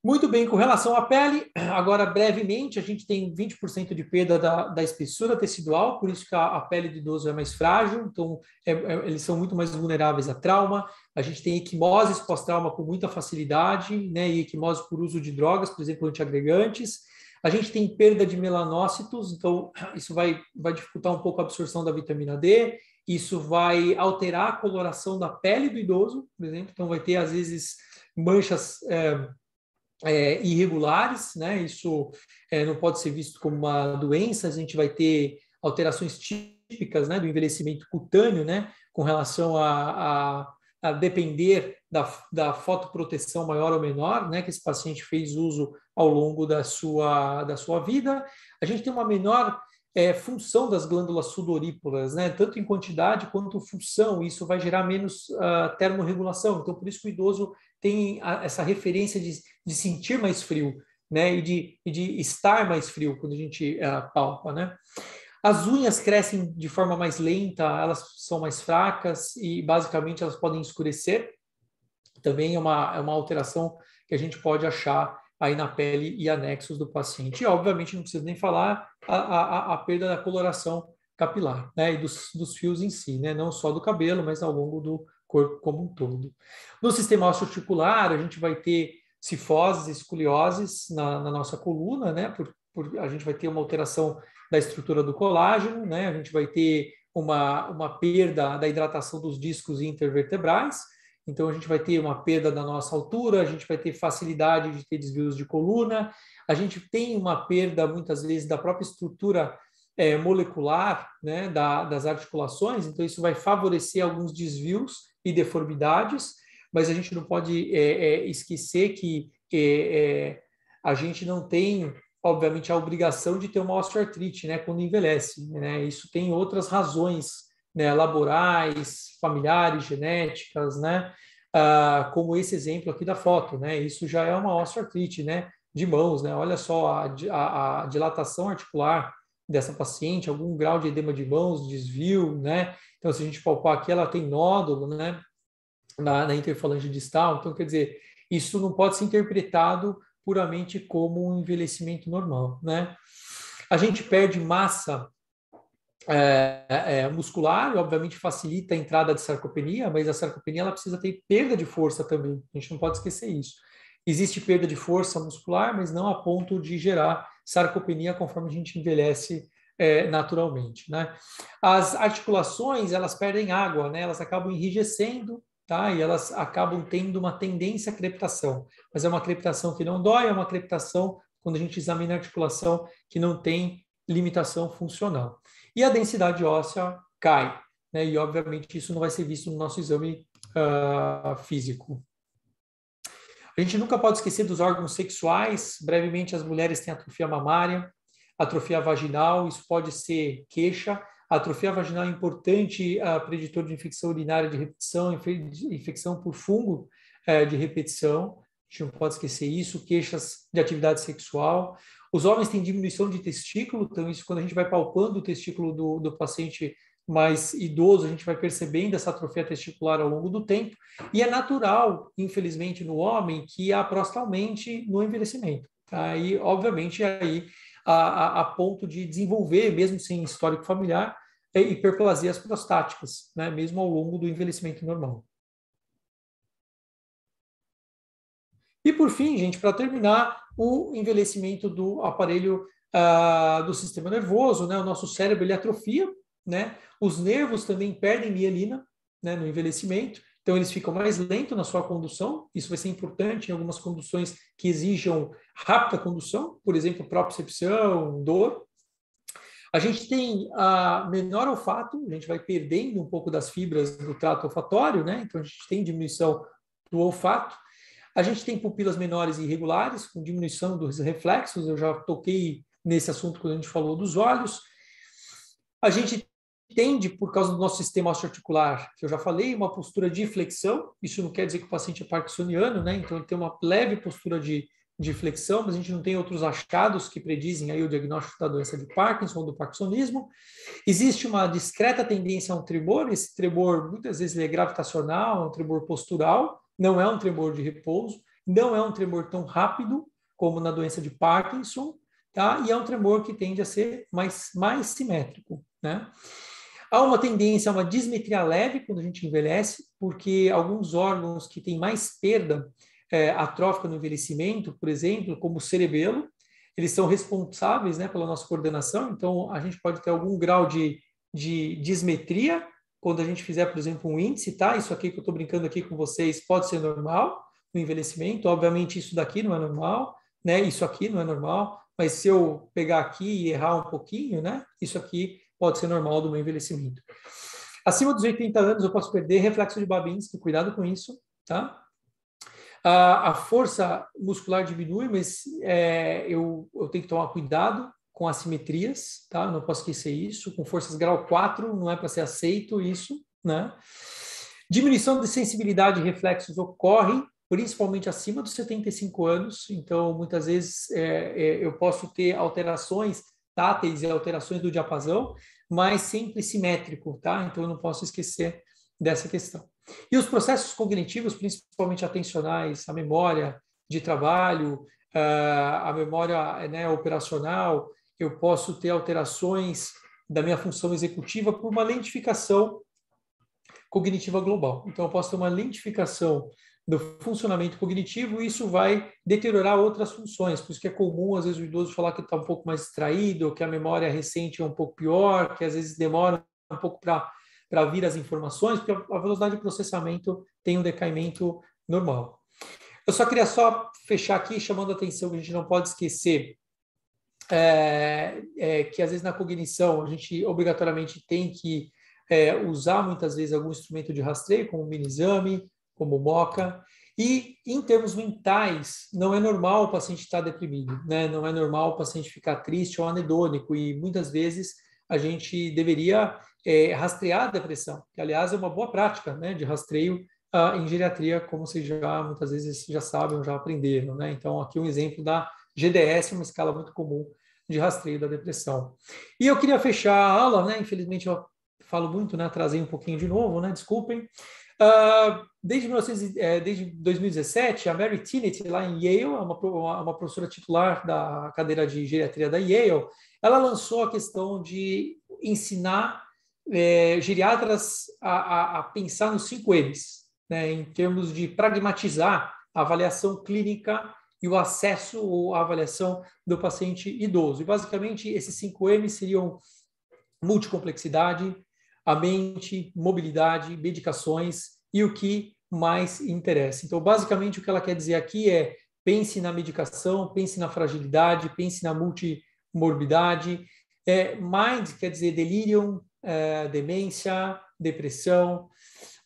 Muito bem, com relação à pele, agora brevemente, a gente tem 20% de perda da espessura tecidual, por isso que a pele do idoso é mais frágil, então eles são muito mais vulneráveis a trauma. A gente tem equimoses pós-trauma com muita facilidade, né, e equimose por uso de drogas, por exemplo, antiagregantes. A gente tem perda de melanócitos, então isso vai dificultar um pouco a absorção da vitamina D, isso vai alterar a coloração da pele do idoso, por exemplo, então vai ter, às vezes, manchas irregulares, né? Isso não pode ser visto como uma doença, a gente vai ter alterações típicas, né, do envelhecimento cutâneo, né, com relação a depender da fotoproteção maior ou menor, né, que esse paciente fez uso ao longo da sua vida. A gente tem uma menor função das glândulas sudoríparas, né, tanto em quantidade quanto função, isso vai gerar menos termorregulação, então por isso que o idoso tem essa referência de sentir mais frio, né, e de estar mais frio quando a gente palpa, né. As unhas crescem de forma mais lenta, elas são mais fracas e basicamente elas podem escurecer. Também é uma alteração que a gente pode achar aí na pele e anexos do paciente. E, obviamente, não preciso nem falar a perda da coloração capilar, né, e dos fios em si, né, não só do cabelo, mas ao longo do corpo como um todo. No sistema osteoarticular, a gente vai ter cifoses, escolioses na nossa coluna, né, a gente vai ter uma alteração da estrutura do colágeno, né, a gente vai ter uma perda da hidratação dos discos intervertebrais, então a gente vai ter uma perda da nossa altura, a gente vai ter facilidade de ter desvios de coluna, a gente tem uma perda, muitas vezes, da própria estrutura molecular, né, das articulações, então isso vai favorecer alguns desvios e deformidades, mas a gente não pode esquecer que a gente não tem, obviamente, a obrigação de ter uma osteoartrite, né, quando envelhece, né? Isso tem outras razões, né, laborais, familiares, genéticas, né? Como esse exemplo aqui da foto, né? Isso já é uma osteoartrite, né, de mãos, né? Olha só a dilatação articular dessa paciente, algum grau de edema de mãos, desvio, né? Então, se a gente palpar aqui, ela tem nódulo, né, na interfalange distal. Então, quer dizer, isso não pode ser interpretado puramente como um envelhecimento normal, né? A gente perde massa muscular, e obviamente facilita a entrada de sarcopenia, mas a sarcopenia ela precisa ter perda de força também, a gente não pode esquecer isso. Existe perda de força muscular, mas não a ponto de gerar sarcopenia conforme a gente envelhece naturalmente, né? As articulações, elas perdem água, né? Elas acabam enrijecendo, tá? E elas acabam tendo uma tendência à crepitação, mas é uma crepitação que não dói, é uma crepitação, quando a gente examina a articulação, que não tem limitação funcional. E a densidade óssea cai, né? E obviamente isso não vai ser visto no nosso exame físico. A gente nunca pode esquecer dos órgãos sexuais. Brevemente, as mulheres têm atrofia mamária, atrofia vaginal, isso pode ser queixa. A atrofia vaginal é importante, preditor de infecção urinária de repetição, infecção por fungo de repetição. A gente não pode esquecer isso. Queixas de atividade sexual. Os homens têm diminuição de testículo, então isso quando a gente vai palpando o testículo do paciente mais idoso, a gente vai percebendo essa atrofia testicular ao longo do tempo, e é natural, infelizmente, no homem, que a próstata aumente no envelhecimento. Aí, obviamente, aí a ponto de desenvolver, mesmo sem histórico familiar, hiperplasias prostáticas, né, mesmo ao longo do envelhecimento normal. E, por fim, gente, para terminar, o envelhecimento do aparelho do sistema nervoso, né, o nosso cérebro ele atrofia, né, os nervos também perdem mielina, né, no envelhecimento, então eles ficam mais lentos na sua condução, isso vai ser importante em algumas conduções que exijam rápida condução, por exemplo, propriocepção, dor. A gente tem menor olfato, a gente vai perdendo um pouco das fibras do trato olfatório, né, então a gente tem diminuição do olfato. A gente tem pupilas menores e irregulares, com diminuição dos reflexos, eu já toquei nesse assunto quando a gente falou dos olhos. A gente tende, por causa do nosso sistema osteoarticular, que eu já falei, uma postura de flexão, isso não quer dizer que o paciente é parkinsoniano, né? Então ele tem uma leve postura de flexão, mas a gente não tem outros achados que predizem aí o diagnóstico da doença de Parkinson ou do parkinsonismo. Existe uma discreta tendência a um tremor, esse tremor muitas vezes ele é gravitacional, é um tremor postural, não é um tremor de repouso, não é um tremor tão rápido como na doença de Parkinson, tá? E é um tremor que tende a ser mais simétrico, né? Há uma tendência a uma dismetria leve quando a gente envelhece, porque alguns órgãos que têm mais perda atrófica no envelhecimento, por exemplo, como o cerebelo, eles são responsáveis, né, pela nossa coordenação, então a gente pode ter algum grau de dismetria quando a gente fizer, por exemplo, um índice, tá? Isso aqui que eu estou brincando aqui com vocês pode ser normal no envelhecimento, obviamente isso daqui não é normal, né? Isso aqui não é normal, mas se eu pegar aqui e errar um pouquinho, né? Isso aqui pode ser normal do meu envelhecimento. Acima dos 80 anos eu posso perder reflexo de Babinski, cuidado com isso, tá? A força muscular diminui, mas eu tenho que tomar cuidado com assimetrias, tá? Não posso esquecer isso. Com forças grau 4 não é para ser aceito isso, né? Diminuição de sensibilidade e reflexos ocorre principalmente acima dos 75 anos, então muitas vezes eu posso ter alterações táteis e alterações do diapasão, mas sempre simétrico, tá? Então eu não posso esquecer dessa questão. E os processos cognitivos, principalmente atencionais, a memória de trabalho, a memória, né, operacional, eu posso ter alterações da minha função executiva por uma lentificação cognitiva global. Então, eu posso ter uma lentificação do funcionamento cognitivo e isso vai deteriorar outras funções. Por isso que é comum, às vezes, o idoso falar que está um pouco mais distraído, que a memória recente é um pouco pior, que às vezes demora um pouco para vir as informações, porque a velocidade de processamento tem um decaimento normal. Eu só queria fechar aqui chamando a atenção que a gente não pode esquecer que às vezes na cognição a gente obrigatoriamente tem que usar muitas vezes algum instrumento de rastreio, como o mini-exame, como o MOCA, e em termos mentais, não é normal o paciente estar deprimido, né? Não é normal o paciente ficar triste ou anedônico, e muitas vezes a gente deveria rastrear a depressão, que aliás é uma boa prática, né, de rastreio em geriatria, como vocês já muitas vezes já sabem, já aprenderam, né? Então aqui um exemplo da GDS, uma escala muito comum de rastreio da depressão. E eu queria fechar a aula, né? Infelizmente eu falo muito, né? Atrasei um pouquinho de novo, né? Desculpem. Desde 2017, a Mary Tinnett, lá em Yale, uma professora titular da cadeira de geriatria da Yale, ela lançou a questão de ensinar geriatras a pensar nos 5 M's, né, em termos de pragmatizar a avaliação clínica e o acesso ou a avaliação do paciente idoso. E, basicamente, esses 5 M's seriam multicomplexidade, a mente, mobilidade, medicações e o que mais interessa. Então, basicamente, o que ela quer dizer aqui é pense na medicação, pense na fragilidade, pense na multimorbidade. Mind quer dizer delirium, demência, depressão.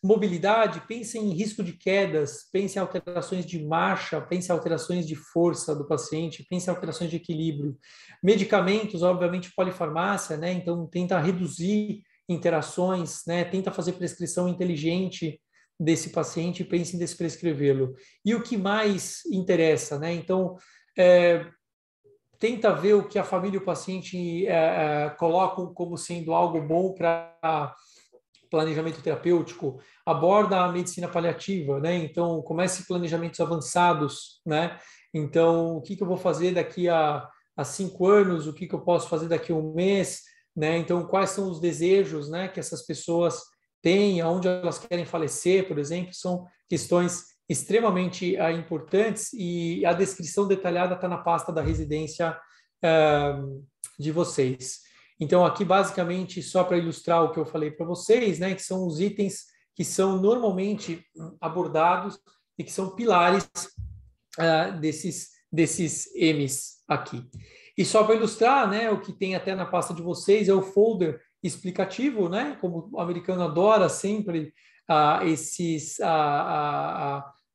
Mobilidade, pense em risco de quedas, pense em alterações de marcha, pense em alterações de força do paciente, pense em alterações de equilíbrio. Medicamentos, obviamente, polifarmácia, né? Então, tenta reduzir interações, né? Tenta fazer prescrição inteligente desse paciente e pense em desprescrevê-lo. E o que mais interessa, né? Então, tenta ver o que a família e o paciente colocam como sendo algo bom para planejamento terapêutico, aborda a medicina paliativa, né? Então, comece planejamentos avançados, né? Então, o que eu vou fazer daqui a 5 anos, o que eu posso fazer daqui a um mês, né? Então, quais são os desejos, né, que essas pessoas têm, aonde elas querem falecer, por exemplo, são questões extremamente importantes e a descrição detalhada está na pasta da residência de vocês. Então, aqui, basicamente, só para ilustrar o que eu falei para vocês, né, que são os itens que são normalmente abordados e que são pilares desses M's aqui. E só para ilustrar, né, o que tem até na pasta de vocês é o folder explicativo, né, como o americano adora sempre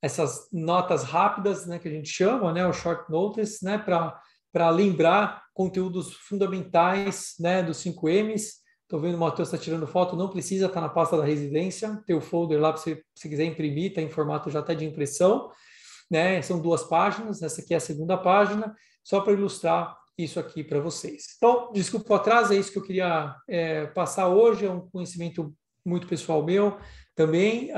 essas notas rápidas, né, que a gente chama, né, o short notice, né, para lembrar conteúdos fundamentais, né, dos 5 M's. Estou vendo o Matheus está tirando foto, não precisa estar na pasta da residência, tem o folder lá para você, se quiser imprimir, está em formato já até de impressão, né? São 2 páginas, essa aqui é a segunda página, só para ilustrar isso aqui para vocês. Então, desculpa o atraso, é isso que eu queria passar hoje, é um conhecimento muito pessoal meu também,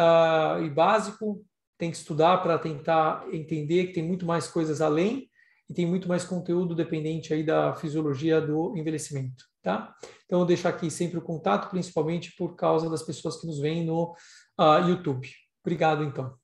e básico, tem que estudar para tentar entender que tem muito mais coisas além, e tem muito mais conteúdo dependente aí da fisiologia do envelhecimento, tá? Então, eu deixo aqui sempre o contato, principalmente por causa das pessoas que nos veem no YouTube. Obrigado, então.